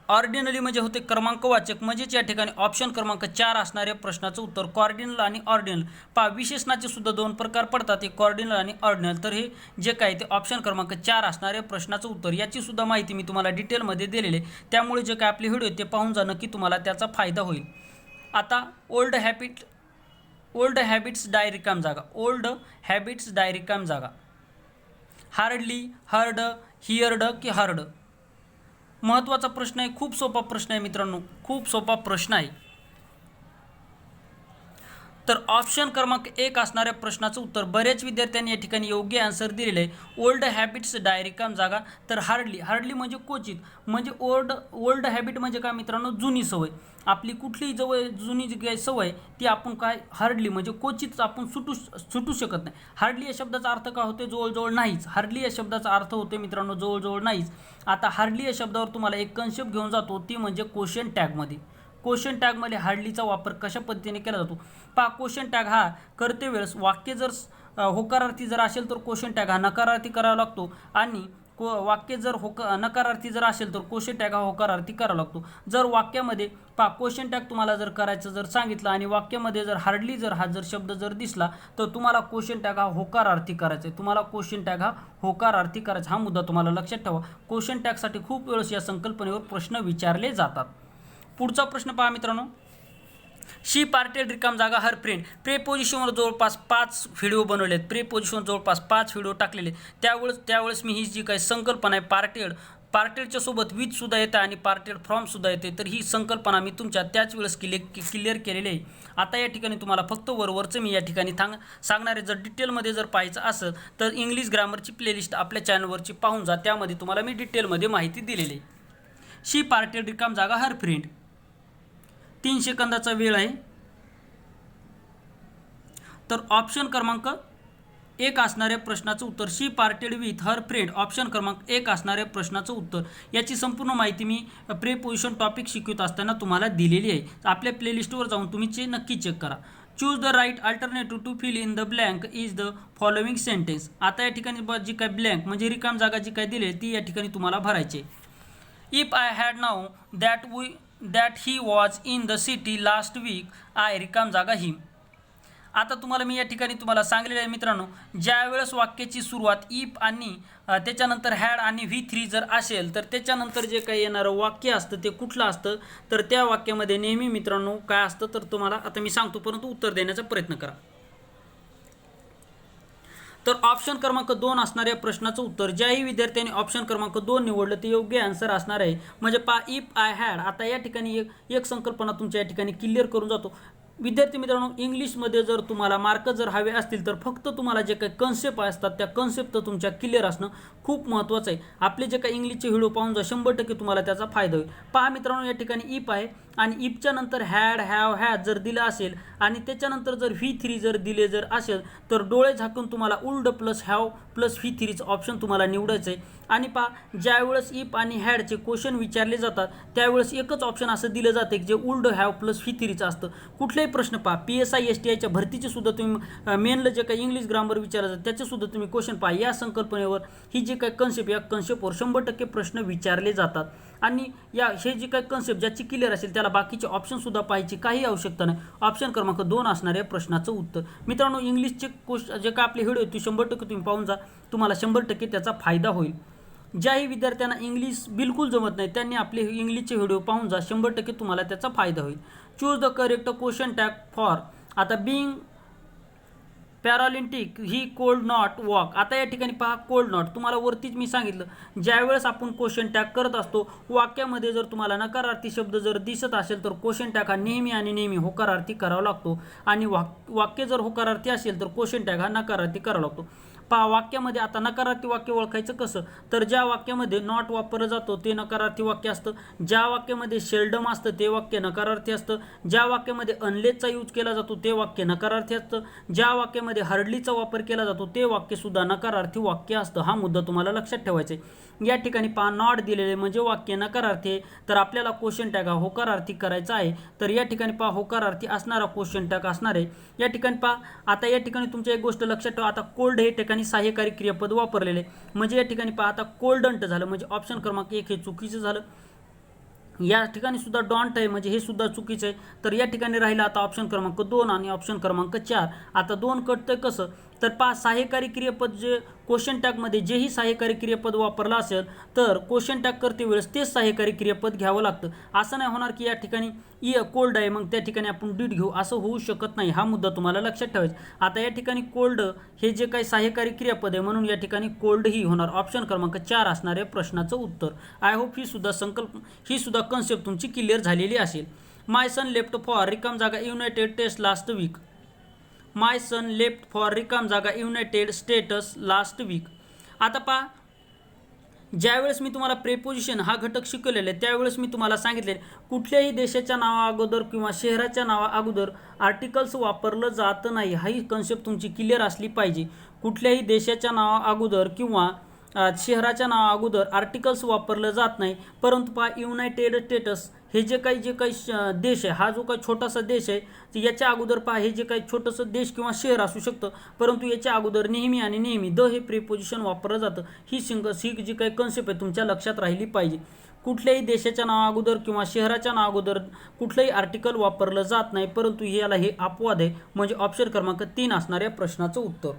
ऑर्डिनली म्हणजे होते क्रमांकवाचक, म्हणजेच या ठिकाणी ऑप्शन क्रमांक 4 असणाऱ्या प्रश्नाचं उत्तर. कॉर्डिनल आणि ऑर्डिनल पहा विशेषणाचे सुद्धा 2 प्रकार पडतात, एक कॉर्डिनल आणि ऑर्डिनल. तर हे जे काय ते ऑप्शन क्रमांक 4 असणाऱ्या प्रश्नाचं उत्तर. याची सुद्धा माहिती मी तुम्हाला डिटेलमध्ये दिलेली आहे, त्यामुळे जे काय आपले व्हिडिओ ते पाहून जा, नक्की तुम्हाला त्याचा फायदा होईल. आता ओल्ड हॅबिट्स डाय रिकाम जागा. ओल्ड हॅबिट्स डाय रिकाम जागा. हार्डली, हर्ड, हिअर्ड की हर्ड. महत्त्वाचा प्रश्न आहे, खूप सोपा प्रश्न आहे मित्रांनो, खूप सोपा प्रश्न आहे. तर ऑप्शन क्रमांक 1 असणाऱ्या प्रश्नाचं उत्तर. बऱ्याच विद्यार्थ्यांनी या ठिकाणी योग्य आन्सर दिलेले आहे. ओल्ड हॅबिट्स डाय रिकाम जागा. तर हार्डली म्हणजे क्वचित, म्हणजे ओल्ड हॅबिट म्हणजे काय मित्रांनो, जुनी सवय. आपली कुठलीही जुनी जी काही सवय ती आपण काय हार्डली म्हणजे क्वचित आपण सुटू शकत नाही. हार्डली या शब्दाचा अर्थ काय होते, जवळजवळ नाहीच. हार्डली या शब्दाचा अर्थ होते मित्रांनो जवळजवळ नाहीच. आता हार्डली या शब्दावर तुम्हाला एक कन्सेप्ट घेऊन जातो, ती म्हणजे क्वेश्चन टॅगमध्ये. क्वेश्चन टॅगमध्ये हार्डलीचा वापर कशा पद्धतीने केला जातो पहा. क्वेश्चन टॅग हा करते वेळेस वाक्य जर होकारार्थी जर असेल तर क्वेश्चन टॅग हा नकारार्थी करावा लागतो, आणि वाक्य जर नकारार्थी जर असेल तर क्वेश्चन टॅग हा होकारार्थी करावा लागतो. जर वाक्यामध्ये पहा क्वेश्चन टॅग तुम्हाला जर करायचं जर सांगितलं आणि वाक्यामध्ये जर हार्डली जर हा जर शब्द जर दिसला तर तुम्हाला क्वेश्चन टॅग हा होकारार्थी करायचा आहे. तुम्हाला क्वेश्चन टॅग हा होकारार्थी करायचा, हा मुद्दा तुम्हाला लक्षात ठेवा. क्वेश्चन टॅगसाठी खूप वेळेस या संकल्पनेवर प्रश्न विचारले जातात. पुढचा प्रश्न पहा मित्रांनो. शी पार्टेड रिकाम जागा हर फ्रेंड. प्रेपोजिशनवर जवळपास 5 व्हिडिओ बनवले आहेत. प्रेपोजिशनवर जवळपास 5 व्हिडिओ टाकलेले. त्यावेळेस मी ही जी काही संकल्पना आहे पार्टेडच्या सोबत विथ सुद्धा येते आणि पार्टेड फ्रॉम सुद्धा येते. तर ही संकल्पना मी तुमच्या त्याच वेळेस क्लिअर केलेली आहे. आता या ठिकाणी तुम्हाला फक्त वरवरचं मी या ठिकाणी सांगणार आहे. जर डिटेलमध्ये जर पाहायचं असेल तर इंग्लिश ग्रामरची प्लेलिस्ट आपल्या चॅनलवरची पाहून जा, त्यामध्ये तुम्हाला मी डिटेलमध्ये माहिती दिलेली आहे. शी पार्टेड रिकाम जागा हर फ्रेंड. 3 सेकंदाचा वेळ आहे. तर ऑप्शन क्रमांक 1 असणाऱ्या प्रश्नाचं उत्तर. She parted with her friend. Option क्रमांक 1 असणाऱ्या प्रश्नाचं उत्तर. याची संपूर्ण माहिती मी प्रेपोजिशन टॉपिक शिकवत असताना तुम्हाला दिलेली आहे. आपल्या प्लेलिस्टवर जाऊन तुम्ही नक्की चेक करा. Choose the right alternative to fill in the blank is the following sentence. आता या ठिकाणी जी काय ब्लँक म्हणजे रिकाम जागा जी काय दिली ती या ठिकाणी तुम्हाला भरायची. If I had now that he was in the city last week I रिकाम जागा हिम. आता तुम्हाला मी या ठिकाणी तुम्हाला सांगलेलं आहे मित्रांनो, ज्यावेळेस वाक्याची सुरुवात इफ आणि त्याच्यानंतर हॅड आणि V3 जर असेल तर त्याच्यानंतर जे काही येणारं वाक्य असतं ते कुठलं असतं, तर त्या वाक्यामध्ये नेहमी मित्रांनो काय असतं तर तुम्हाला आता मी सांगतो, परंतु उत्तर देण्याचा प्रयत्न करा. तर ऑप्शन क्रमांक 2 असणाऱ्या प्रश्नाचं उत्तर. ज्याही विद्यार्थ्यांनी ऑप्शन क्रमांक 2 निवडलं ते योग्य आन्सर असणार आहे. म्हणजे इफ आय हॅड. आता या ठिकाणी एक संकल्पना तुमच्या या ठिकाणी क्लिअर करून जातो. विद्यार्थी मित्रांनो, इंग्लिशमध्ये जर तुम्हाला मार्क जर हवे असतील तर फक्त तुम्हाला जे काही कन्सेप्ट असतात त्या कन्सेप्ट तुमच्या क्लिअर असणं खूप महत्त्वाचं आहे. आपले जे काही इंग्लिशचे व्हिडिओ पाहून जा, 100% तुम्हाला त्याचा फायदा होईल. पहा मित्रांनो, या ठिकाणी इफ आहे आणि इफच्या नंतर हॅड हॅव हॅज जर दिलं असेल आणि त्याच्यानंतर जर V3 जर दिले जर असेल तर डोळे झाकून तुम्हाला उल्ड प्लस हॅव प्लस V3चं ऑप्शन तुम्हाला निवडायचं आहे. आणि पहा ज्यावेळेस इफ आणि हॅडचे क्वेश्चन विचारले जातात त्यावेळेस एकच ऑप्शन असं दिलं जाते की जे उल्ड हॅव प्लस V3चं असतं. कुठलेही प्रश्न पहा PSI STIच्या भरतीचे सुद्धा तुम्ही मेनला जे काही इंग्लिश ग्रामर विचारलं जातं त्याचे सुद्धा तुम्ही क्वेश्चन पहा. या संकल्पनेवर ही जी काही कन्सेप्ट या कन्सेप्टवर 100% प्रश्न विचारले जातात. आणि हे जी काही कन्सेप्ट ज्याची क्लिअर असेल त्याला बाकीचे ऑप्शनसुद्धा पाहायची काही आवश्यकता नाही. ऑप्शन क्रमांक 2 असणाऱ्या प्रश्नाचं उत्तर. मित्रांनो इंग्लिशचे जे काय आपले व्हिडिओ ते 100% तुम्ही पाहून जा, तुम्हाला 100% त्याचा फायदा होईल. ज्याही विद्यार्थ्यांना इंग्लिश बिलकुल जमत नाही त्यांनी आपले इंग्लिशचे व्हिडिओ पाहून जा, 100% तुम्हाला त्याचा फायदा होईल. Choose the correct question tag for. आता being paralympic he could not walk. आता या ठिकाणी पहा कोल्ड नॉट तुम्हाला वरतीच मी सांगितलं ज्यावेळेस आपण क्वेश्चन टॅग करत असतो वाक्यामध्ये जर तुम्हाला नकारार्थी शब्द जर दिसत असेल तर क्वेश्चन टॅग हा नेहमी आणि नेहमी होकारार्थी करावा लागतो आणि वाक्य जर होकारार्थी असेल तर क्वेश्चन टॅग हा नकारार्थी करावा लागतो. पहा वाक्यामध्ये आता नकारार्थी वाक्य ओळखायचं कसं तर ज्या वाक्यामध्ये नॉट वापरलं जातो ते नकारार्थी वाक्य असतं, ज्या वाक्यामध्ये शेल्डम असतं ते वाक्य नकारार्थी असतं, ज्या वाक्यामध्ये अनलेसचा यूज केला जातो ते वाक्य नकारार्थी असतं, ज्या वाक्यामध्ये हार्डलीचा वापर केला जातो ते वाक्य सुद्धा नकारार्थी वाक्य असतं. हा मुद्दा तुम्हाला लक्षात ठेवायचा आहे. या ठिकाणी पहा नॉट दिलेले म्हणजे वाक्य नकारार्थी आहे तर आपल्याला क्वेश्चन टॅग हा होकारार्थी करायचा आहे. तर या ठिकाणी पहा होकारार्थी असणारा क्वेश्चन टॅग असणार आहे. या ठिकाणी पहा आता या ठिकाणी तुमच्या एक गोष्ट लक्षात ठेवा. आता कोल्ड हे ठिकाणी सहाय्यकारी क्रियापद वापरलेले म्हणजे या ठिकाणी पहा आता कोल्डंट झालं म्हणजे ऑप्शन क्रमांक 1 हे चुकीचं झालं. या ठिकाणी सुद्धा डॉन्ट आहे म्हणजे हे सुद्धा चुकीचं आहे. तर या ठिकाणी राहिला आता ऑप्शन क्रमांक 2 आणि ऑप्शन क्रमांक 4. आता 2 कटतंय कसं तर पहा सहाय्यकारी क्रियापद जे क्वेश्चन टॅगमध्ये जेही सहाय्यकारी क्रियापद वापरलं असेल तर क्वेश्चन टॅग करते वेळेस तेच सहाय्यकारी क्रियापद घ्यावं लागतं. असं नाही होणार की या ठिकाणी कोल्ड आहे मग त्या ठिकाणी आपण डीड घेऊ असं होऊ शकत नाही. हा मुद्दा तुम्हाला लक्षात ठेवायचा. आता या ठिकाणी कोल्ड हे जे काही सहाय्यकारी क्रियापद आहे म्हणून या ठिकाणी कोल्ड ही होणार. ऑप्शन क्रमांक 4 असणारे प्रश्नाचं उत्तर. आय होप ही सुद्धा कन्सेप्ट तुमची क्लिअर झालेली असेल. माय सन लेफ्ट फॉर रिकाम जागा युनायटेड टेस्ट last week. My son left for रिकाम जागा युनायटेड स्टेट्स लास्ट वीक. आता पहा ज्यावेळेस मी तुम्हाला प्रेपोजिशन हा घटक शिकवलेला आहे त्यावेळेस मी तुम्हाला सांगितले कुठल्याही देशाच्या नावा अगोदर किंवा शहराच्या नावा अगोदर आर्टिकल्स वापरलं जात नाही. ही कन्सेप्ट तुमची क्लिअर असली पाहिजे. कुठल्याही देशाच्या नावा अगोदर किंवा शहराच्या नावा अगोदर आर्टिकल्स वापरलं जात नाही. परंतु पहा युनायटेड स्टेट्स हे जे काही देश आहे हा जो काही छोटासा देश आहे याच्या अगोदर पहा हे जे काही छोटंसं देश किंवा शहर असू शकतं परंतु याच्या अगोदर नेहमी आणि नेहमी द हे प्रिपोजिशन वापरलं जातं. ही जी काही कन्सेप्ट आहे तुमच्या लक्षात राहिली पाहिजे. कुठल्याही देशाच्या नावा अगोदर किंवा शहराच्या नावा अगोदर कुठलंही आर्टिकल वापरलं जात नाही परंतु याला हे अपवाद आहे म्हणजे ऑप्शन क्रमांक 3 असणाऱ्या प्रश्नाचं उत्तर.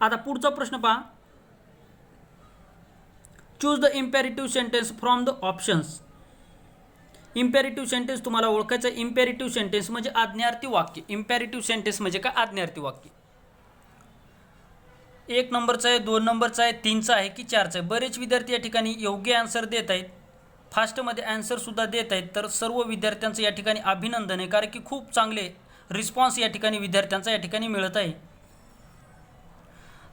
आता पुढचा प्रश्न पहा. Choose the imperative sentence from the options. Imperative sentence तुम्हाला ओळखायचं. इम्पेरेटिव्ह सेंटेन्स म्हणजे आज्ञार्थी वाक्य. इम्पेरेटिव्ह सेंटेन्स म्हणजे काय आज्ञार्थी वाक्य. 1 नंबरचं आहे, 2 नंबरचं आहे, 3चं आहे की 4चं आहे. बरेच विद्यार्थी या ठिकाणी योग्य आन्सर देत आहेत, फास्टमध्ये आन्सरसुद्धा देत आहेत. तर सर्व विद्यार्थ्यांचं या ठिकाणी अभिनंदन आहे कारण की खूप चांगले रिस्पॉन्स या ठिकाणी विद्यार्थ्यांचा या ठिकाणी मिळत आहे.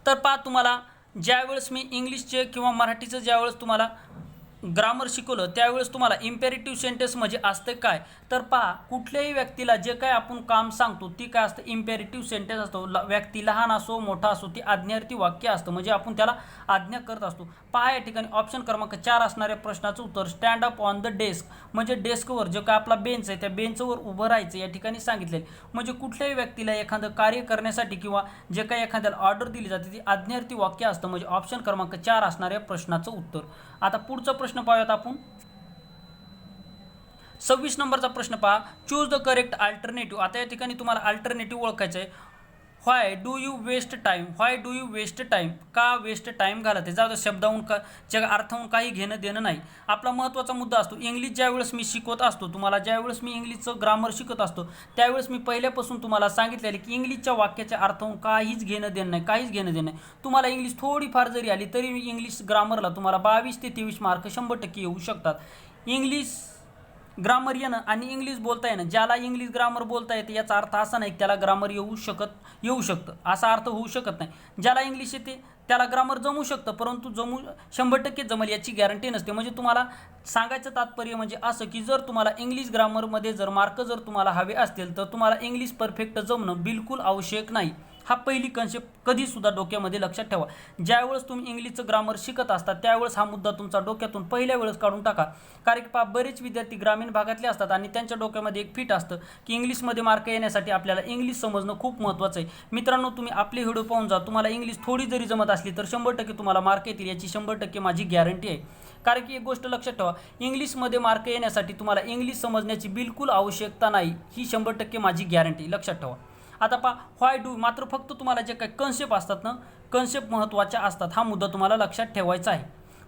तर पहा तुम्हाला ज्यावेळेस मी इंग्लिशचे किंवा मराठीचं ज्यावेळेस तुम्हाला ग्रामर शिकवलं त्यावेळेस तुम्हाला इम्पेरेटिव्ह सेंटेन्स म्हणजे असते काय तर पहा कुठल्याही व्यक्तीला जे काय आपण काम सांगतो ती काय असतं इम्पेरेटिव्ह सेंटेन्स असतो. व्यक्ती लहान असो मोठा असो ती आज्ञार्थी वाक्य असतं म्हणजे आपण त्याला आज्ञा करत असतो. पहा या ठिकाणी ऑप्शन क्रमांक 4 असणाऱ्या प्रश्नाचं उत्तर stand up on the desk म्हणजे डेस्कवर जो काय आपला बेंच आहे त्या बेंचवर उभं राहायचं या ठिकाणी सांगितले. म्हणजे कुठल्याही व्यक्तीला एखादं कार्य करण्यासाठी किंवा जे काही एखाद्याला ऑर्डर दिली जाते ती आज्ञार्थी वाक्य असतं म्हणजे ऑप्शन क्रमांक 4 असणाऱ्या प्रश्नाचं उत्तर. आता पुढचा प्रश्न पाहूयात आपण. 26 नंबरचा प्रश्न पहा. Choose the correct alternative. आता या ठिकाणी तुम्हाला अल्टरनेटिव्ह ओळखायचं आहे. Why do you waste time. Why do you waste time. का वेस्ट टाईम घालते जाऊ शब्दाहून का अर्थाहून काही घेणं देणं नाही. आपला महत्त्वाचा मुद्दा असतो इंग्लिश ज्यावेळेस मी शिकवत असतो तुम्हाला ज्यावेळेस मी इंग्लिशचं ग्रामर शिकत असतो त्यावेळेस मी पहिल्यापासून तुम्हाला सांगितलेले की इंग्लिशच्या वाक्याच्या अर्थाहून काहीच घेणं देणं नाही. काहीच घेणं देणं नाही. तुम्हाला इंग्लिश थोडीफार जरी आली तरी इंग्लिश ग्रामरला तुम्हाला 22 ते 23 मार्क 100% येऊ शकतात. इंग्लिश ग्रामर येणं आणि इंग्लिश बोलता येणं ज्याला इंग्लिश ग्रामर बोलता येते याचा अर्थ असा नाही की त्याला ग्रामर येऊ शकतं असा अर्थ होऊ शकत नाही. ज्याला इंग्लिश येते त्याला ग्रामर जमू शकतं, परंतु 100% जमेल याची गॅरंटी नसते. म्हणजे तुम्हाला सांगायचं तात्पर्य म्हणजे असं की जर तुम्हाला इंग्लिश ग्रामरमध्ये जर मार्क जर तुम्हाला हवे असतील तर तुम्हाला इंग्लिश परफेक्ट जमणं बिलकुल आवश्यक नाही. हा पहिली कन्सेप्ट कधीसुद्धा डोक्यामध्ये लक्षात ठेवा. ज्यावेळेस तुम्ही इंग्लिशचं ग्रामर शिकत असता त्यावेळेस हा मुद्दा तुमचा डोक्यातून पहिल्या वेळेस काढून टाका. कारण की बरेच विद्यार्थी ग्रामीण भागातले असतात आणि त्यांच्या डोक्यामध्ये एक फिट असतं की इंग्लिशमध्ये मार्क येण्यासाठी आपल्याला इंग्लिश समजणं खूप महत्त्वाचं आहे. मित्रांनो, तुम्ही आपले व्हिडिओ पाहून जा. तुम्हाला इंग्लिश थोडी जरी जमत असली तर 100% तुम्हाला मार्क येतील याची 100% माझी गॅरंटी आहे. कारण की एक गोष्ट लक्षात ठेवा, इंग्लिशमध्ये मार्क येण्यासाठी तुम्हाला इंग्लिश समजण्याची बिलकुल आवश्यकता नाही. ही 100% माझी गॅरंटी लक्षात ठेवा. आता पहा, व्हाय डू मात्र फक्त तुम्हाला जे काही कन्सेप्ट असतात ना, कन्सेप्ट महत्त्वाच्या असतात. हा मुद्दा तुम्हाला लक्षात ठेवायचा आहे.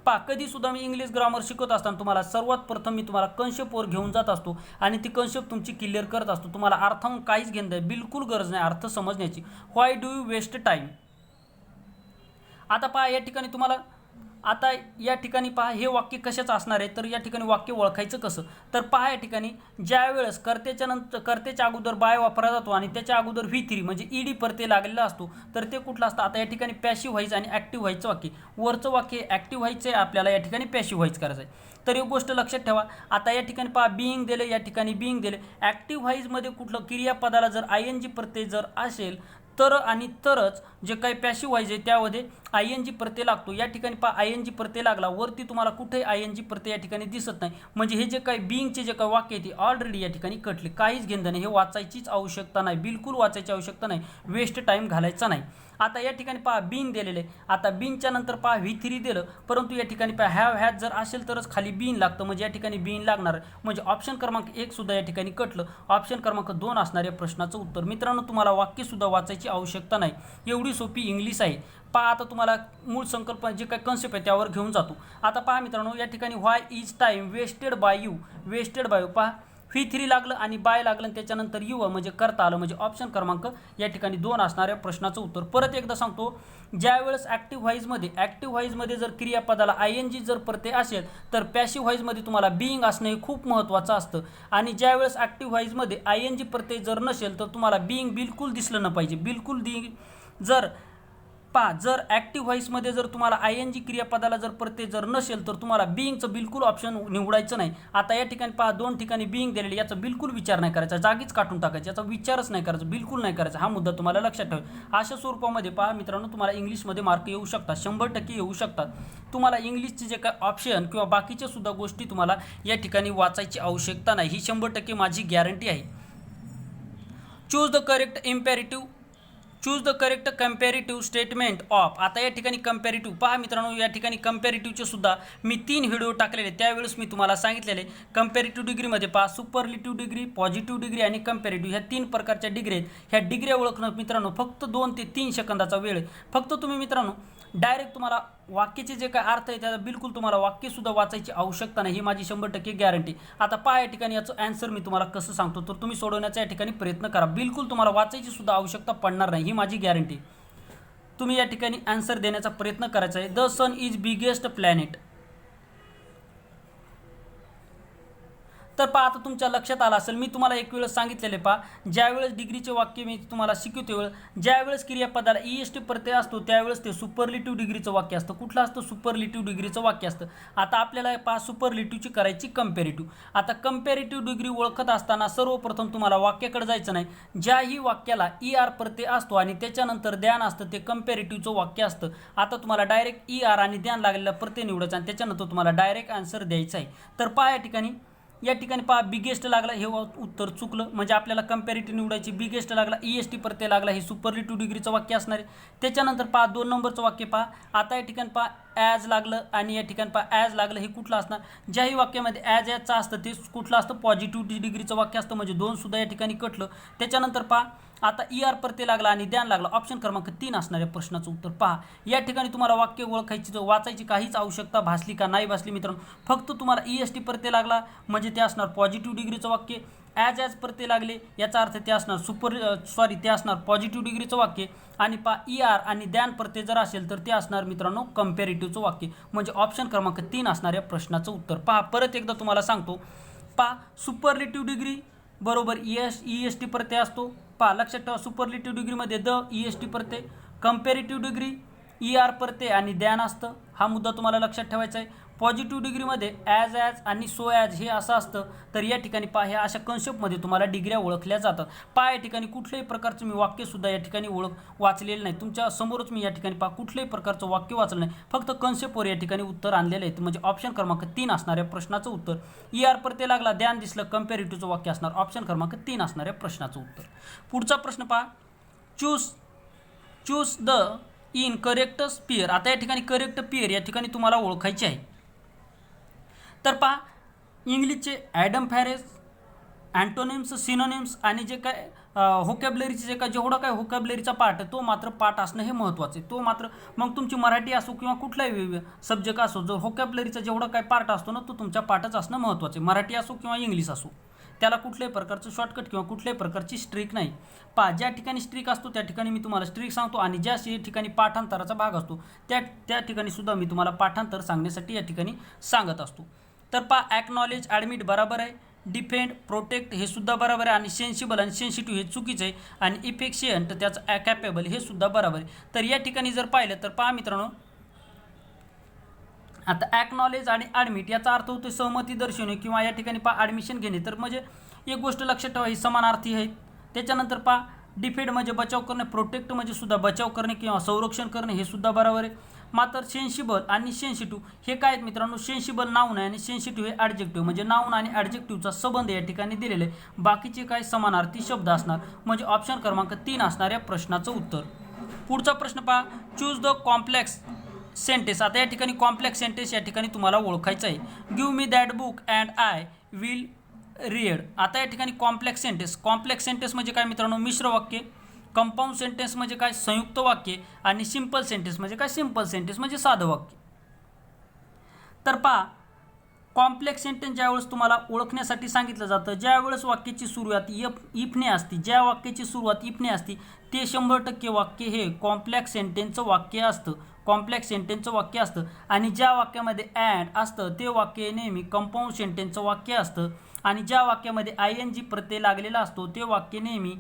पहा, कधीसुद्धा मी इंग्लिश ग्रामर शिकवत असताना तुम्हाला सर्वात प्रथम मी तुम्हाला कन्सेप्टवर घेऊन जात असतो आणि ती कन्सेप्ट तुमची क्लिअर करत असतो. तुम्हाला अर्थाहून काहीच घेणं आहे बिलकुल गरज नाही अर्थ समजण्याची. व्हाय डू यू वेस्ट टाईम. आता पहा, या ठिकाणी तुम्हाला आता या ठिकाणी पहा हे वाक्य कशाचं असणार आहे, तर या ठिकाणी वाक्य ओळखायचं कसं, तर पहा या ठिकाणी ज्या वेळेस कर्त्याच्या अगोदर बाय वापरला जातो आणि त्याच्या अगोदर व्ही3 म्हणजे ईडी प्रत्यय लागलेला असतो तर ते कुठलं असतं. आता या ठिकाणी पॅसिव्ह व्हायचं आणि ॲक्टिव्ह व्हायचं वाक्य. वरचं वाक्य ॲक्टिव्ह व्हायचं आहे, आपल्याला या ठिकाणी पॅसिव्ह व्हायचं करायचं आहे. तर एक गोष्ट लक्षात ठेवा. आता या ठिकाणी पहा बिईंग दिले, या ठिकाणी बिईंग दिले. ॲक्टिव्ह व्हाईजमध्ये कुठलं क्रियापदाला जर आयएनजी प्रत्यय जर असेल तर आणि तरच जे काही पॅसिव्ह व्हायचे त्यामध्ये आयएनजी प्रत्यय लागतो. या ठिकाणी पहा आयएनजी प्रत्यय लागला, वरती तुम्हाला कुठेही आयएनजी प्रत्यय या ठिकाणी दिसत नाही. म्हणजे हे जे काही बिईंगचे जे काही वाक्य आहे ते ऑलरेडी या ठिकाणी कटले. काहीच घेणं नाही, हे वाचायचीच आवश्यकता नाही, बिलकुल वाचायची आवश्यकता नाही, वेस्ट टाईम घालायचा नाही. आता या ठिकाणी पहा बीन दिलेले, आता बीनच्या नंतर पहा व्ही3 दिलं, परंतु या ठिकाणी पहा हॅव हॅज जर असेल तरच खाली बीन लागतं. म्हणजे या ठिकाणी बीन लागणार, म्हणजे ऑप्शन क्रमांक 1 सुद्धा या ठिकाणी कटलं. ऑप्शन क्रमांक 2 असणार या प्रश्नाचं उत्तर. मित्रांनो, तुम्हाला वाक्यसुद्धा वाचायची आवश्यकता नाही, एवढी सोपी इंग्लिश आहे. पहा, आता तुम्हाला मूळ संकल्पना जे काही कन्सेप्ट आहे त्यावर घेऊन जातो. आता पहा मित्रांनो, या ठिकाणी why is time wasted by you. Wasted by you पहा व्ही3 लागलं आणि बाय लागलं आणि त्याच्यानंतर यू म्हणजे करता आलं. म्हणजे ऑप्शन क्रमांक या ठिकाणी 2 असणाऱ्या प्रश्नाचं उत्तर. परत एकदा सांगतो, ज्यावेळेस ॲक्टिव्ह व्हाईजमध्ये जर क्रियापदाला आयएनजी जर प्रत्यय असेल तर पॅसिव्ह व्हाईजमध्ये तुम्हाला बीइंग असणं हे खूप महत्त्वाचं असतं. आणि ज्यावेळेस ॲक्टिव्ह व्हाईजमध्ये आयएनजी प्रत्यय जर नसेल तर तुम्हाला बीइंग बिलकुल दिसलं न पाहिजे, बिलकुल जर पहा जर ॲक्टिव्ह व्हाईसमध्ये जर तुम्हाला आयएनजी क्रियापदाला जर प्रत्यय जर नसेल तर तुम्हाला बीइंगचं बिलकुल ऑप्शन निवडायचं नाही. आता या ठिकाणी पहा 2 ठिकाणी बीइंग दिलेली, याचा बिलकुल विचार नाही करायचा, जागीच काढून टाकायचा, याचा विचारच नाही करायचा, बिलकुल नाही करायचा. हा मुद्दा तुम्हाला लक्षात ठेवा. अशा स्वरूपामध्ये पहा मित्रांनो, तुम्हाला इंग्लिशमध्ये मार्क येऊ शकतात, 100% येऊ शकतात. तुम्हाला इंग्लिशचे जे काय ऑप्शन किंवा बाकीच्या सुद्धा गोष्टी तुम्हाला या ठिकाणी वाचायची आवश्यकता नाही, ही 100% माझी गॅरंटी आहे. Choose the correct comparative statement of. आता या ठिकाणी कंपॅरेटिव्ह पहा मित्रांनो, या ठिकाणी कंपॅरेटिव्हचे सुद्धा मी 3 व्हिडिओ टाकलेले, त्यावेळेस मी तुम्हाला सांगितलेले कंपॅरेटिव्ह डिग्रीमध्ये पहा सुपरलेटिव्ह डिग्री, पॉझिटिव्ह डिग्री आणि कंपॅरेटिव्ह ह्या 3 प्रकारच्या डिग्री आहेत. ह्या डिग्र्या ओळखणं मित्रांनो फक्त 2 ते 3 सेकंदाचा वेळ आहे. फक्त तुम्ही मित्रांनो डायरेक्ट तुम्हाला वाक्याचे जे काय अर्थ आहे त्याचा बिलकुल तुम्हाला वाक्यसुद्धा वाचायची आवश्यकता नाही, ही माझी 100% गॅरंटी. आता पहा या ठिकाणी याचं ॲन्सर मी तुम्हाला कसं सांगतो, तर तुम्ही सोडवण्याचा या ठिकाणी प्रयत्न करा, बिलकुल तुम्हाला वाचायची सुद्धा आवश्यकता पडणार नाही, ही माझी गॅरंटी. तुम्ही या ठिकाणी ॲन्सर देण्याचा प्रयत्न करायचा आहे. The sun is biggest planet. तर पहा आता तुमच्या लक्षात आलं असेल, मी तुम्हाला एक वेळेस सांगितलेले पहा ज्यावेळेस डिग्रीचे वाक्य मी तुम्हाला शिकवते वेळ ज्यावेळेस क्रियापदाला ईएसटी प्रत्यय असतो त्यावेळेस ते सुपरलेटिव्ह डिग्रीचं वाक्य असतं. कुठलं असतं? सुपरलेटिव्ह डिग्रीचं वाक्य असतं. आता आपल्याला पहा सुपरलेटिव्हची करायची कंपॅरेटिव्ह. आता कंपॅरेटिव्ह डिग्री ओळखत असताना सर्वप्रथम तुम्हाला वाक्याकडे जायचं नाही. ज्याही वाक्याला ER प्रत्यय असतो आणि त्याच्यानंतर द्यान असतं ते कंपॅरेटिव्हचं वाक्य असतं. आता तुम्हाला डायरेक्ट ER आणि द्यान लागलेला प्रत्यय निवडायचा आणि त्याच्यानंतर तुम्हाला डायरेक्ट आन्सर द्यायचा आहे. तर पहा या ठिकाणी पहा बिगेस्ट लागला, हे उत्तर चुकलं. म्हणजे आपल्याला कंपॅरेटिव्ह निवडायची. बिगेस्ट लागला, EST प्रत्यय लागला, हे सुपरलेटिव्ह डिग्रीचं वाक्य असणार आहे. त्याच्यानंतर पहा 2 नंबरचं वाक्य पहा. आता या ठिकाणी पहा ॲज लागलं आणि या ठिकाणी पहा ॲज लागलं, हे कुठलं असणार? ज्याही वाक्यामध्ये ॲजचं असतं ते कुठलं असतं? पॉझिटिव्ह डिग्रीचं वाक्य असतं. म्हणजे 2 सुद्धा या ठिकाणी कटलं. त्याच्यानंतर पहा आता ER प्रत्यय लागला आणि द्यान लागला, ऑप्शन क्रमांक 3 असणाऱ्या प्रश्नाचं उत्तर पहा. या ठिकाणी तुम्हाला वाक्य ओळखायची वाचायची काहीच आवश्यकता भासली का नाही भासली मित्रांनो, फक्त तुम्हाला EST प्रत्यय लागला म्हणजे ते असणार पॉझिटिव्ह डिग्रीचं वाक्य. ॲज प्रत्यय लागले याचा अर्थ ते असणार ते असणार पॉझिटिव्ह डिग्रीचं वाक्य. आणि पहा ER आणि द्यान प्रत्यय जर असेल तर ते असणार मित्रांनो कंपॅरेटिव्हचं वाक्य. म्हणजे ऑप्शन क्रमांक 3 असणाऱ्या प्रश्नाचं उत्तर पहा. परत एकदा तुम्हाला सांगतो, पहा सुपरलेटिव्ह डिग्री बरोबर EST प्रत्यय असतो. पहा लक्षात ठेवा, सुपरलेटिव्ह डिग्रीमध्ये the EST Pratyaya, comparative degree ER प्रत्यय आणि द्यान असतं, हा मुद्दा तुम्हाला लक्षात ठेवायचा आहे. पॉझिटिव्ह डिग्रीमध्ये ॲज आणि सो ॲज हे असं असतं. तर या ठिकाणी पहा, ह्या अशा कन्सेप्टमध्ये तुम्हाला डिग्र्या ओळखल्या जातात. पहा या ठिकाणी कुठल्याही प्रकारचं मी वाक्यसुद्धा या ठिकाणी वाचलेलं नाही. तुमच्या समोरच मी या ठिकाणी पहा कुठल्याही प्रकारचं वाक्य वाचलं नाही, फक्त कन्सेप्टवर या ठिकाणी उत्तर आणलेलं आहे. म्हणजे ऑप्शन क्रमांक 3 असणाऱ्या प्रश्नाचं उत्तर. ER प्रत्यय लागला, ध्यान दिसलं, कंपॅरेटिव्हचं वाक्य असणार. ऑप्शन क्रमांक 3 असणाऱ्या प्रश्नाचं उत्तर. पुढचा प्रश्न पहा, choose the in correct pair. आता या ठिकाणी करेक्ट पेअर या ठिकाणी तुम्हाला ओळखायचे आहे. तर पहा, इंग्लिशचे ॲडम फॅरेज, अँटोनिम्स, सिनोनिम्स आणि जे काय व्होकॅब्युलरीचे जे काय जेवढा काय व्होकॅब्युलरीचा पार्ट आहे तो मात्र पाठ असणं हे महत्त्वाचं आहे. तो मात्र मग तुमची मराठी असो किंवा कुठलाही सब्जेक्ट असो, जो व्होकॅब्युलरीचा जेवढा काय पार्ट असतो ना तो तुमच्या पाठच असणं महत्त्वाचं आहे. मराठी असो किंवा इंग्लिश असो, त्याला कुठल्याही प्रकारचं शॉर्टकट किंवा कुठल्याही प्रकारची स्ट्रिक नाही. पहा, ज्या ठिकाणी स्ट्रिक असतो त्या ठिकाणी मी तुम्हाला स्ट्रिक सांगतो आणि ज्या ठिकाणी पाठांतराचा भाग असतो त्या ठिकाणी सुद्धा मी तुम्हाला पाठांतर सांगण्यासाठी या ठिकाणी सांगत असतो. तर पहा, ॲक्नॉलेज, ॲडमिट बरोबर आहे, डिफेंड, प्रोटेक्ट हे सुद्धा बरोबर आहे आणि सेन्सिबल आणि सेन्सिटिव्ह हे चुकीचं आहे आणि इफेक्शियंट त्याचं कॅपेबल हे सुद्धा बरोबर आहे. तर या ठिकाणी जर पाहिलं तर पहा मित्रांनो, आता ॲक्नॉलेज आणि ॲडमिट याचा अर्थ होतो सहमती दर्शवणे किंवा या ठिकाणी पहा ॲडमिशन घेणे. तर म्हणजे एक गोष्ट लक्षात ठेवा, ही समानार्थी आहेत. त्याच्यानंतर पहा, डिफेंड म्हणजे बचाव करणे, प्रोटेक्ट म्हणजे सुद्धा बचाव करणे किंवा संरक्षण करणे हे सुद्धा बरोबर आहे. मात्र सेन्सिबल आणि सेन्सिटिव्ह हे काय आहेत मित्रांनो, सेन्सिबल नाऊन आहे आणि सेन्सिटिव्ह हे ॲडजेक्टिव्ह, म्हणजे नाऊन आणि ॲडजेक्टिव्हचा संबंध या ठिकाणी दिलेला आहे. बाकीचे काय समानार्थी शब्द असणार. म्हणजे ऑप्शन क्रमांक 3 असणाऱ्या प्रश्नाचं उत्तर. पुढचा प्रश्न पहा, चूज द कॉम्प्लेक्स सेंटेन्स. आता या ठिकाणी कॉम्प्लेक्स सेंटेन्स या ठिकाणी तुम्हाला ओळखायचं आहे. Give me that book and I will read. आता या ठिकाणी कॉम्प्लेक्स सेंटेन्स म्हणजे काय मित्रांनो, मिश्र वाक्य. कंपाऊंड सेंटेन्स म्हणजे काय, संयुक्त वाक्य. आणि सिंपल सेंटेन्स म्हणजे काय, सिंपल सेंटेन्स म्हणजे साधं वाक्य. तर पहा, कॉम्प्लेक्स सेंटेन्स ज्यावेळेस तुम्हाला ओळखण्यासाठी सांगितलं जातं, ज्यावेळेस वाक्याची सुरुवात इफने असते, ज्या वाक्याची सुरुवात इफने असते ते 100% वाक्य हे कॉम्प्लेक्स सेंटेन्सचं वाक्य असतं. कॉम्प्लेक्स सेंटेन्सचं वाक्य असतं. आणि ज्या वाक्यामध्ये अँड असतं ते वाक्य नेहमी कंपाऊंड सेंटेन्सचं वाक्य असतं. आणि ज्या वाक्यामध्ये ING प्रत्यय लागलेला असतो ते वाक्य नेहमी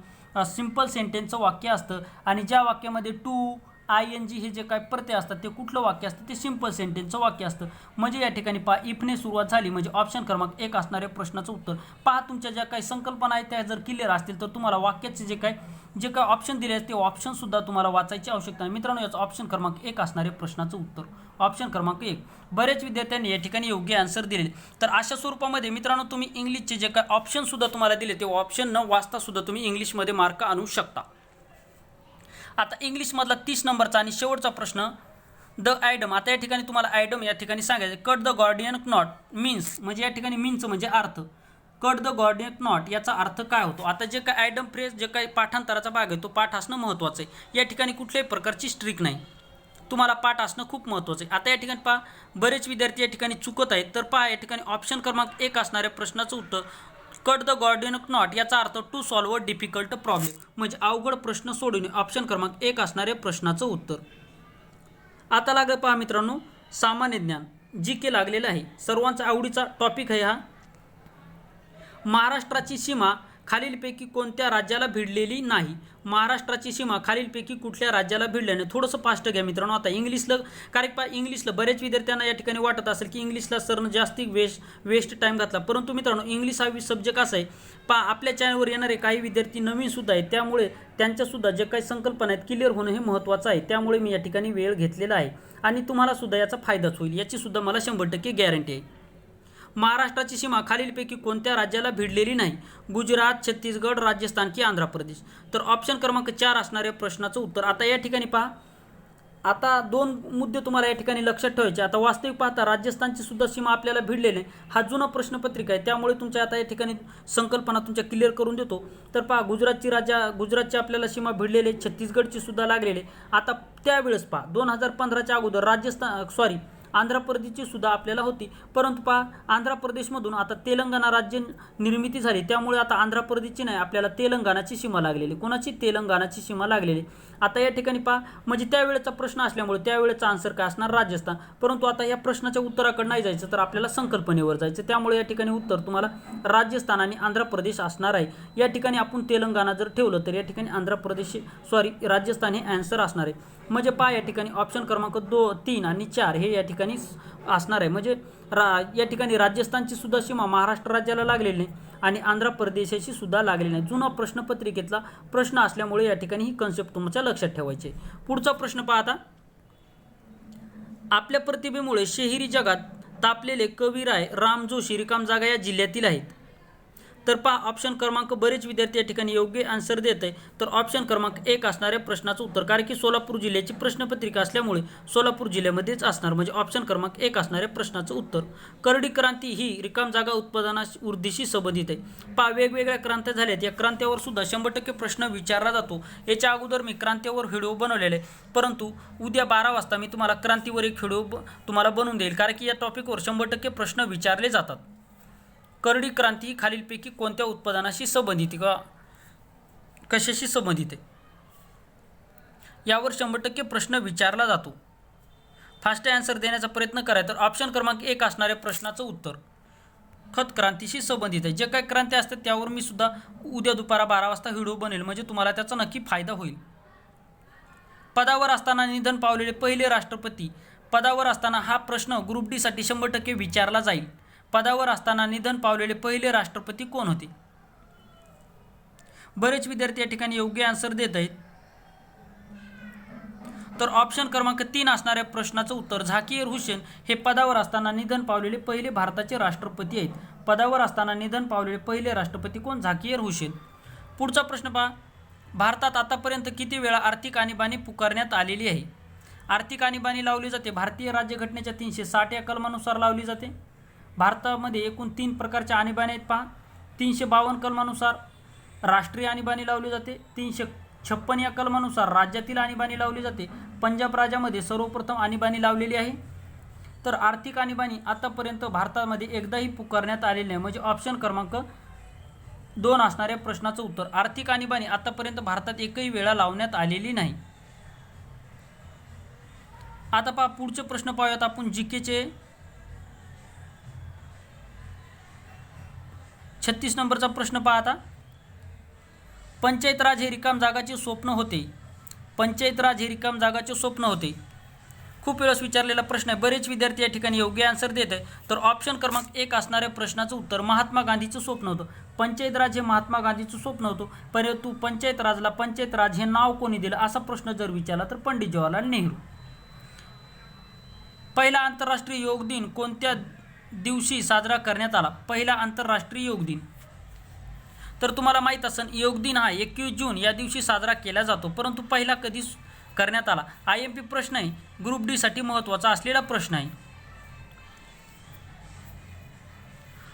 सिंपल सेंटेन्सचं वाक्य असतं. आणि ज्या वाक्यामध्ये टू, ING हे जे काय प्रत्यय असतात ते कुठलं वाक्य असतं, ते सिंपल सेंटेन्सचं वाक्य असतं. म्हणजे या ठिकाणी पहा, इफने सुरुवात झाली म्हणजे ऑप्शन क्रमांक 1 असणाऱ्या प्रश्नाचं उत्तर. पहा, तुमच्या ज्या काही संकल्पना आहेत त्या जर क्लिअर असतील तर तुम्हाला वाक्याचे जे काय ऑप्शन दिले आहेत ते ऑप्शनसुद्धा तुम्हाला वाचायची आवश्यकता नाही. मित्रांनो, याचं ऑप्शन क्रमांक 1 असणाऱ्या प्रश्नाचं उत्तर. ऑप्शन क्रमांक 1. बरेच विद्यार्थ्यांनी या ठिकाणी योग्य आन्सर दिले. तर अशा स्वरूपामध्ये मित्रांनो तुम्ही इंग्लिशचे जे काय ऑप्शनसुद्धा तुम्हाला दिले ते ऑप्शन न वाचतासुद्धा तुम्ही इंग्लिशमध्ये मार्क आणू शकता. आता इंग्लिशमधला 30 नंबरचा आणि शेवटचा प्रश्न, द आयडम. आता या ठिकाणी तुम्हाला आयडम या ठिकाणी सांगायचं, cut the Gordian not means. म्हणजे या ठिकाणी मीन्स म्हणजे अर्थ. कट द गॉर्डियन नॉट याचा अर्थ काय होतो. आता जे काय आयडम फ्रेज जे काही पाठांतराचा भाग आहे तो पाठ असणं महत्त्वाचं आहे. या ठिकाणी कुठल्याही प्रकारची स्ट्रिक नाही, तुम्हाला पाठ असणं खूप महत्त्वाचं आहे. आता या ठिकाणी पहा, बरेच विद्यार्थी या ठिकाणी चुकत आहेत. तर पहा, या ठिकाणी ऑप्शन क्रमांक 1 असणाऱ्या प्रश्नाचं उत्तर, कट द गॉर्डियन नॉट याचा अर्थ to solve a difficult problem, म्हणजे अवघड प्रश्न सोडवणे. ऑप्शन क्रमांक 1 असणाऱ्या प्रश्नाचं उत्तर. आता लागलं पहा मित्रांनो, सामान्य ज्ञान GK लागलेलं आहे. सर्वांचा आवडीचा टॉपिक आहे हा. महाराष्ट्राची सीमा खालीलपैकी कोणत्या राज्याला भिडलेली नाही. महाराष्ट्राची सीमा खालीलपैकी कुठल्या राज्याला भिडल्या नाही. थोडंसं फास्ट घ्या मित्रांनो. आता इंग्लिशला कारण इंग्लिशला बरेच विद्यार्थ्यांना या ठिकाणी वाटत असेल की इंग्लिशला सरनं जास्ती वेस्ट टाईम घातला, परंतु मित्रांनो इंग्लिश हा सब्जेक्ट असा आहे पहा, आपल्या चॅनलवर येणारे काही विद्यार्थी नवीनसुद्धा आहेत, त्यामुळे त्यांच्यासुद्धा जे काही संकल्पना आहेत क्लिअर होणं हे महत्त्वाचं आहे. त्यामुळे मी या ठिकाणी वेळ घेतलेला आहे आणि तुम्हालासुद्धा याचा फायदाच होईल याचीसुद्धा मला 100% गॅरंटी आहे. महाराष्ट्राची सीमा खालीलपैकी कोणत्या राज्याला भिडलेली नाही. गुजरात, छत्तीसगड, राजस्थान की आंध्र प्रदेश. तर ऑप्शन क्रमांक 4 असणाऱ्या प्रश्नाचं उत्तर. आता या ठिकाणी पहा, आता 2 मुद्दे तुम्हाला या ठिकाणी लक्षात ठेवायचे. आता वास्तविक पाहता राजस्थानची सुद्धा सीमा आपल्याला भिडलेली आहे. हा जुना प्रश्नपत्रिका आहे, त्यामुळे तुमच्या आता या ठिकाणी संकल्पना तुमच्या क्लिअर करून देतो. तर पहा, गुजरातची आपल्याला सीमा भिडलेली आहे, छत्तीसगडची सुद्धा लागलेली आहे. आता त्यावेळेस पहा 2015च्या अगोदर आंध्र प्रदेशची सुद्धा आपल्याला होती, परंतु पहा आंध्र प्रदेशमधून आता तेलंगणा राज्य निर्मिती झाली, त्यामुळे आता आंध्र प्रदेशची नाही आपल्याला तेलंगणाची सीमा लागलेली. कोणाची? तेलंगणाची सीमा लागलेली. आता या ठिकाणी पहा म्हणजे त्यावेळेचा प्रश्न असल्यामुळे त्यावेळेचा आन्सर काय असणार? राजस्थान. परंतु आता या प्रश्नाच्या उत्तराकडे नाही जायचं तर आपल्याला संकल्पनेवर जायचं, त्यामुळे या ठिकाणी उत्तर तुम्हाला राजस्थान आणि आंध्र प्रदेश असणार आहे. या ठिकाणी आपण तेलंगणा जर ठेवलं तर या ठिकाणी आंध्र प्रदेश राजस्थान हे आन्सर असणार आहे. म्हणजे पहा या ठिकाणी ऑप्शन क्रमांक 2, 3 आणि 4 हे या ठिकाणी असणार आहे. म्हणजे या ठिकाणी राजस्थानची सुद्धा सीमा महाराष्ट्र राज्याला लागलेली नाही आणि आंध्र प्रदेशाची सुद्धा लागलेली नाही. जुना प्रश्नपत्रिकेतला प्रश्न असल्यामुळे या ठिकाणी ही कन्सेप्ट तुमच्या लक्षात ठेवायची. पुढचा प्रश्न पहा आता. आपल्या प्रतिभेमुळे शहरी जगात तापलेले कविराय राम जोशी रिकाम जागा या जिल्ह्यातील आहेत. तर पहा ऑप्शन क्रमांक बरेच विद्यार्थी या ठिकाणी योग्य आन्सर देत आहे. तर ऑप्शन क्रमांक 1 असणाऱ्या प्रश्नाचं उत्तर, कारण की सोलापूर जिल्ह्याची प्रश्नपत्रिका असल्यामुळे सोलापूर जिल्ह्यामध्येच असणार, म्हणजे ऑप्शन क्रमांक 1 असणाऱ्या प्रश्नाचं उत्तर. करडी क्रांती ही रिकाम जागा उत्पादनास वृद्धीशी संबंधित आहे. पहा वेगवेगळ्या क्रांत्या झाल्यात, या क्रांत्यावर सुद्धा 100% प्रश्न विचारला जातो. याच्या अगोदर मी क्रांतीवर व्हिडिओ बनवलेले आहे, परंतु उद्या 12 वाजता मी तुम्हाला क्रांतीवर एक व्हिडिओ तुम्हाला बनवून देईल, कारण की या टॉपिकवर 100% प्रश्न विचारले जातात. करडी क्रांती ही खालीलपैकी कोणत्या उत्पादनाशी संबंधित किंवा कशाशी संबंधित आहे यावर 100% प्रश्न विचारला जातो. फास्ट आन्सर देण्याचा प्रयत्न करा. तर ऑप्शन क्रमांक 1 असणाऱ्या प्रश्नाचं उत्तर खत क्रांतीशी संबंधित आहे. जे काही क्रांती असतात त्यावर मी सुद्धा उद्या दुपारा 12 वाजता व्हिडिओ बनेल, म्हणजे तुम्हाला त्याचा नक्की फायदा होईल. पदावर असताना निधन पावलेले पहिले राष्ट्रपती. पदावर असताना हा प्रश्न ग्रुप डी साठी 100% विचारला जाईल. पदावर असताना निधन पावलेले पहिले राष्ट्रपती कोण होते? बरेच विद्यार्थी या ठिकाणी योग्य आन्सर देत आहेत. तर ऑप्शन क्रमांक 3 असणाऱ्या प्रश्नाचं उत्तर झाकीर हुसेन हे पदावर असताना निधन पावलेले पहिले भारताचे राष्ट्रपती आहेत. पदावर असताना निधन पावलेले पहिले राष्ट्रपती कोण? झाकीर हुसेन. पुढचा प्रश्न पहा. भारतात आतापर्यंत किती वेळा आर्थिक आणीबाणी पुकारण्यात आलेली आहे? आर्थिक आणीबाणी लावली जाते भारतीय राज्यघटनेच्या 360 या कलमानुसार लावली जाते. भारतामध्ये एकूण 3 प्रकारच्या आणीबाणी आहेत पहा. 352 कलमानुसार राष्ट्रीय आणीबाणी लावली जाते. 356 या कलमानुसार राज्यातील आणीबाणी लावली जाते. पंजाब राज्यामध्ये सर्वप्रथम आणीबाणी लावलेली आहे. तर आर्थिक आणीबाणी आतापर्यंत भारतामध्ये एकदाही पुकारण्यात आलेली नाही, म्हणजे ऑप्शन क्रमांक 2 असणाऱ्या प्रश्नाचं उत्तर आर्थिक आणीबाणी आतापर्यंत भारतात एकही वेळा लावण्यात आलेली नाही. आता पहा पुढचे प्रश्न पाहूयात आपण जीकेचे. 36 नंबरचा प्रश्न पहा आता. पंचायत राज हे रिकाम जागाचे स्वप्न होते. पंचायत राज हे रिकाम जागाचे स्वप्न होते. खूप वेळेस विचारलेला प्रश्न आहे. बरेच विद्यार्थी या ठिकाणी योग्य आन्सर देत आहे. तर ऑप्शन क्रमांक 1 असणाऱ्या प्रश्नाचं उत्तर महात्मा गांधीचं स्वप्न होतं. पंचायत राज हे महात्मा गांधीचं स्वप्न होतं, परंतु पंचायत राजला पंचायत राज हे नाव कोणी दिलं असा प्रश्न जर विचारला तर पंडित जवाहरलाल नेहरू. पहिला आंतरराष्ट्रीय योग दिन कोणत्या दिवशी साजरा करण्यात आला? पहिला आंतरराष्ट्रीय योग दिन. तर तुम्हाला माहीत असेल योग दिन हा 21 जून या दिवशी साजरा केला जातो, परंतु पहिला कधी करण्यात आला? IMP प्रश्न आहे, ग्रुप डी साठी महत्त्वाचा असलेला प्रश्न आहे.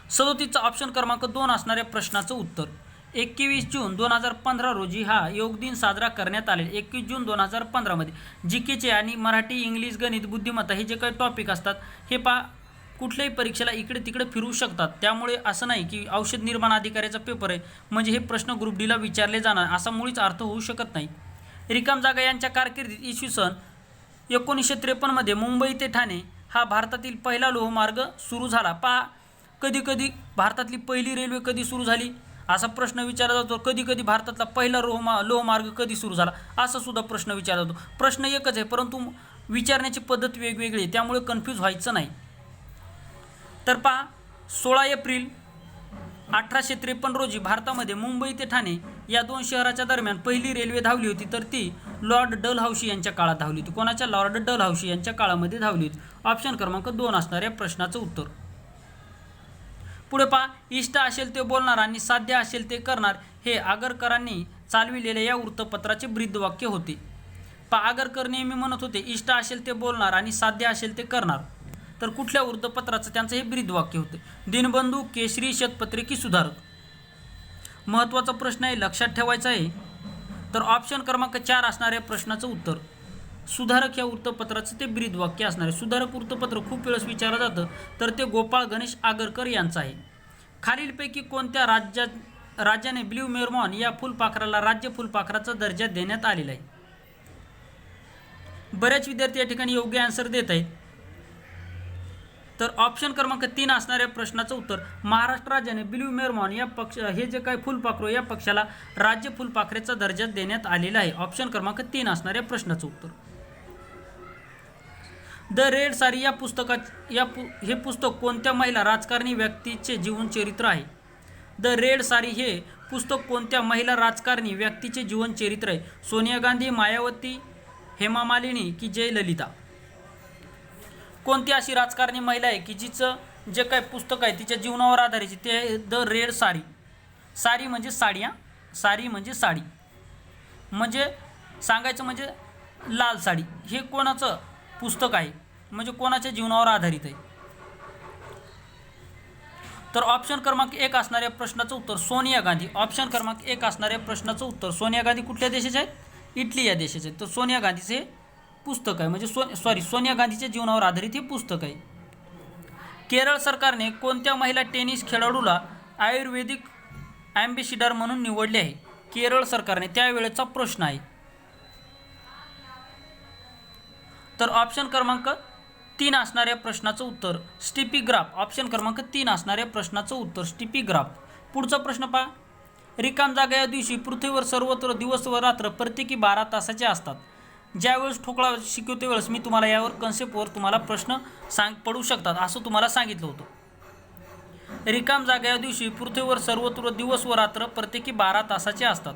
37चा ऑप्शन क्रमांक 2 असणाऱ्या प्रश्नाचं उत्तर 21 जून 2015 रोजी हा योग दिन साजरा करण्यात आले. 21 जून 2015 मध्ये जीकेचे आणि मराठी, इंग्लिश, गणित, बुद्धिमत्ता हे जे काही टॉपिक असतात हे पहा कुठल्याही परीक्षेला इकडे तिकडे फिरू शकतात. त्यामुळे असं नाही की औषध निर्माण अधिकाऱ्याचा पेपर आहे म्हणजे हे प्रश्न ग्रुप डीला विचारले जाणार असा मुळीच अर्थ होऊ शकत नाही. रिकाम जागा यांच्या कारकिर्दीत इसवी सन 1953 मध्ये मुंबई ते ठाणे हा भारतातील पहिला लोहमार्ग सुरू झाला. पहा कधी कधी भारतातली पहिली रेल्वे कधी सुरू झाली असा प्रश्न विचारला जातो. कधी कधी भारतातला पहिला लोहमार्ग कधी सुरू झाला असा सुद्धा प्रश्न विचारला जातो. प्रश्न एकच आहे परंतु विचारण्याची पद्धत वेगवेगळी आहे, त्यामुळे कन्फ्यूज व्हायचं नाही. तर पहा 16 एप्रिल 1853 रोजी भारतामध्ये मुंबई ते ठाणे या 2 शहराच्या दरम्यान पहिली रेल्वे धावली होती. तर ती लॉर्ड डलहौसी यांच्या काळात धावली होती. कोणाच्या? लॉर्ड डलहौसी यांच्या काळामध्ये धावली होती. ऑप्शन क्रमांक 2 असणाऱ्या प्रश्नाचं उत्तर. पुढे पहा इष्ट असेल ते बोलणार आणि साध्य असेल ते करणार हे आगरकरांनी चालविलेल्या या वृत्तपत्राचे ब्रीदवाक्य होते. पहा आगरकर नेहमी म्हणत होते इष्ट असेल ते बोलणार आणि साध्य असेल ते करणार. तर कुठल्या वृत्तपत्राचं त्यांचं हे ब्रीदवाक्य होते? दिनबंधू, केसरी, शतपत्रे की सुधारक? महत्त्वाचा प्रश्न आहे, लक्षात ठेवायचा आहे. तर ऑप्शन क्रमांक 4 असणाऱ्या प्रश्नाचं उत्तर सुधारक या वृत्तपत्राचं ते ब्रीद वाक्य असणार आहे. सुधारक वृत्तपत्र खूप वेळेस विचारलं जातं, तर ते गोपाळ गणेश आगरकर यांचं आहे. खालीलपैकी कोणत्या राज्याने ब्ल्यू मेरमॉन या फुलपाखराला राज्य फुलपाखराचा दर्जा देण्यात आलेला आहे? बरेच विद्यार्थी या ठिकाणी योग्य आन्सर देत आहेत. तर ऑप्शन क्रमांक 3 असणाऱ्या प्रश्नाचं उत्तर महाराष्ट्र राज्याने ब्ल्यू मेरमॉन या हे जे काही फुलपाखरू या पक्षाला राज्य फुलपाखरेचा दर्जा देण्यात आलेला आहे. ऑप्शन क्रमांक 3 असणाऱ्या प्रश्नाचं उत्तर. द रेड सारी या हे पुस्तक कोणत्या महिला राजकारणी व्यक्तीचे जीवनचरित्र आहे? द रेड सारी हे पुस्तक कोणत्या महिला राजकारणी व्यक्तीचे जीवनचरित्र आहे? सोनिया गांधी, मायावती, हेमा मालिनी की जयललिता? कोणती अशी राजकारणी महिला आहे की जिचं जे काही पुस्तक आहे तिच्या जीवनावर आधारित ते आहे द रेड सारी. सारी म्हणजे साडी, सारी म्हणजे साडी, म्हणजे सांगायचं म्हणजे लाल साडी. हे कोणाचं पुस्तक आहे, म्हणजे कोणाच्या जीवनावर आधारित आहे? तर ऑप्शन क्रमांक 1 असणाऱ्या प्रश्नाचं उत्तर सोनिया गांधी. ऑप्शन क्रमांक 1 असणाऱ्या प्रश्नाचं उत्तर सोनिया गांधी कुठल्या देशाचे आहेत? इटली या देशाचे. तर सोनिया गांधीचे हे पुस्तक आहे, म्हणजे सोनिया गांधीच्या जीवनावर आधारित हे पुस्तक आहे. केरळ सरकारने कोणत्या महिला टेनिस खेळाडूला आयुर्वेदिक ॲम्बेसिडर म्हणून निवडले आहे? केरळ सरकारने, त्यावेळेचा प्रश्न आहे. तर ऑप्शन क्रमांक 3 असणाऱ्या प्रश्नाचं उत्तर स्टिपी ग्राफ. ऑप्शन क्रमांक 3 असणाऱ्या प्रश्नाचं उत्तर स्टिपी ग्राफ. पुढचा प्रश्न पहा. रिकाम जागा या दिवशी पृथ्वीवर सर्वत्र दिवस व रात्र प्रत्येकी 12 तासाचे असतात. ज्यावेळेस ठोकळा शिकवते वेळेस मी तुम्हाला यावर कन्सेप्टवर तुम्हाला प्रश्न पडू शकतात असं तुम्हाला सांगितलं होतं. रिकाम जागा या दिवशी पृथ्वीवर सर्वत्र दिवस व रात्र प्रत्येकी 12 तासाचे असतात.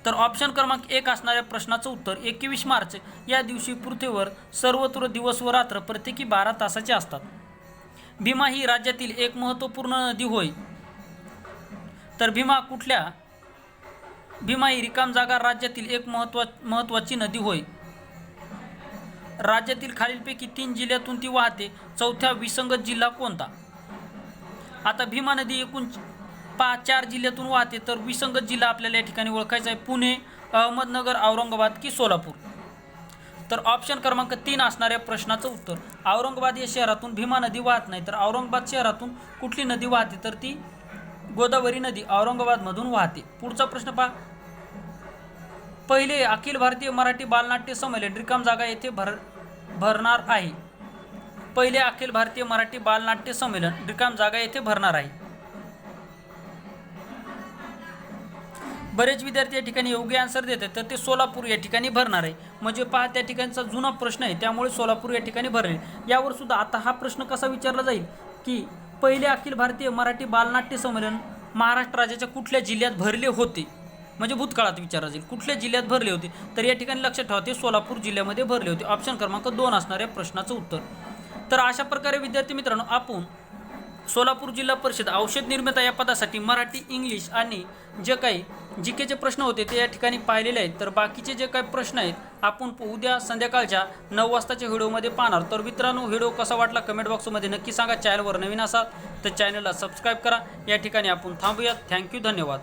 तर ऑप्शन क्रमांक 1 असणाऱ्या प्रश्नाचं उत्तर 21 मार्च या दिवशी पृथ्वीवर सर्वत्र दिवस व रात्र प्रत्येकी 12 तासाचे असतात. भीमा ही राज्यातील एक महत्त्वपूर्ण नदी होय. तर भीमा ही रिकाम जागा राज्यातील एक महत्त्वाची नदी होय. राज्यातील खालीलपैकी 3 जिल्ह्यातून ती वाहते. चौथ्या विसंगत जिल्हा कोणता? आता भीमा नदी एकूण 4 जिल्ह्यातून वाहते, तर विसंगत जिल्हा आपल्याला या ठिकाणी ओळखायचा आहे. पुणे, अहमदनगर, औरंगाबाद की सोलापूर? तर ऑप्शन क्रमांक 3 असणाऱ्या प्रश्नाचं उत्तर औरंगाबाद या शहरातून भीमा नदी वाहत नाही. तर औरंगाबाद शहरातून कुठली नदी वाहते? तर ती गोदावरी नदी औरंगाबादमधून वाहते. पुढचा प्रश्न पहा. पहिले अखिल भारतीय मराठी बालनाट्य संमेलन रिकाम जागा येथे भरणार आहे. पहिले अखिल भारतीय मराठी बालनाट्य संमेलन रिकाम जागा येथे भरणार आहे. बरेच विद्यार्थी या ठिकाणी योग्य आन्सर देतात, तर ते सोलापूर या ठिकाणी भरणार आहे. म्हणजे पहा, त्या ठिकाणचा जुना प्रश्न आहे, त्यामुळे सोलापूर या ठिकाणी भरले. यावर सुद्धा आता हा प्रश्न कसा विचारला जाईल की पहिले अखिल भारतीय मराठी बालनाट्य संमेलन महाराष्ट्र राज्याच्या कुठल्या जिल्ह्यात भरले होते, म्हणजे भूतकाळात विचारला जाईल कुठल्या जिल्ह्यात भरले होते. तर या ठिकाणी लक्षात ठेवा ते सोलापूर जिल्ह्यामध्ये भरले होते. ऑप्शन क्रमांक 2 असणाऱ्या प्रश्नाचं उत्तर. तर अशा प्रकारे विद्यार्थी मित्रांनो आपण सोलापूर जिल्हा परिषद औषध निर्माता या पदासाठी मराठी, इंग्लिश आणि जे काही जीकेचे प्रश्न होते ते या ठिकाणी पाहिलेले आहेत. तर बाकीचे जे काही प्रश्न आहेत आपण उद्या संध्याकाळच्या 9 वाजताच्या व्हिडिओमध्ये पाहणार. तर मित्रांनो व्हिडिओ कसा वाटला कमेंट बॉक्समध्ये नक्की सांगा. चॅनलवर नवीन असाल तर चॅनलला सबस्क्राईब करा. या ठिकाणी आपण थांबूयात. थँक्यू, धन्यवाद.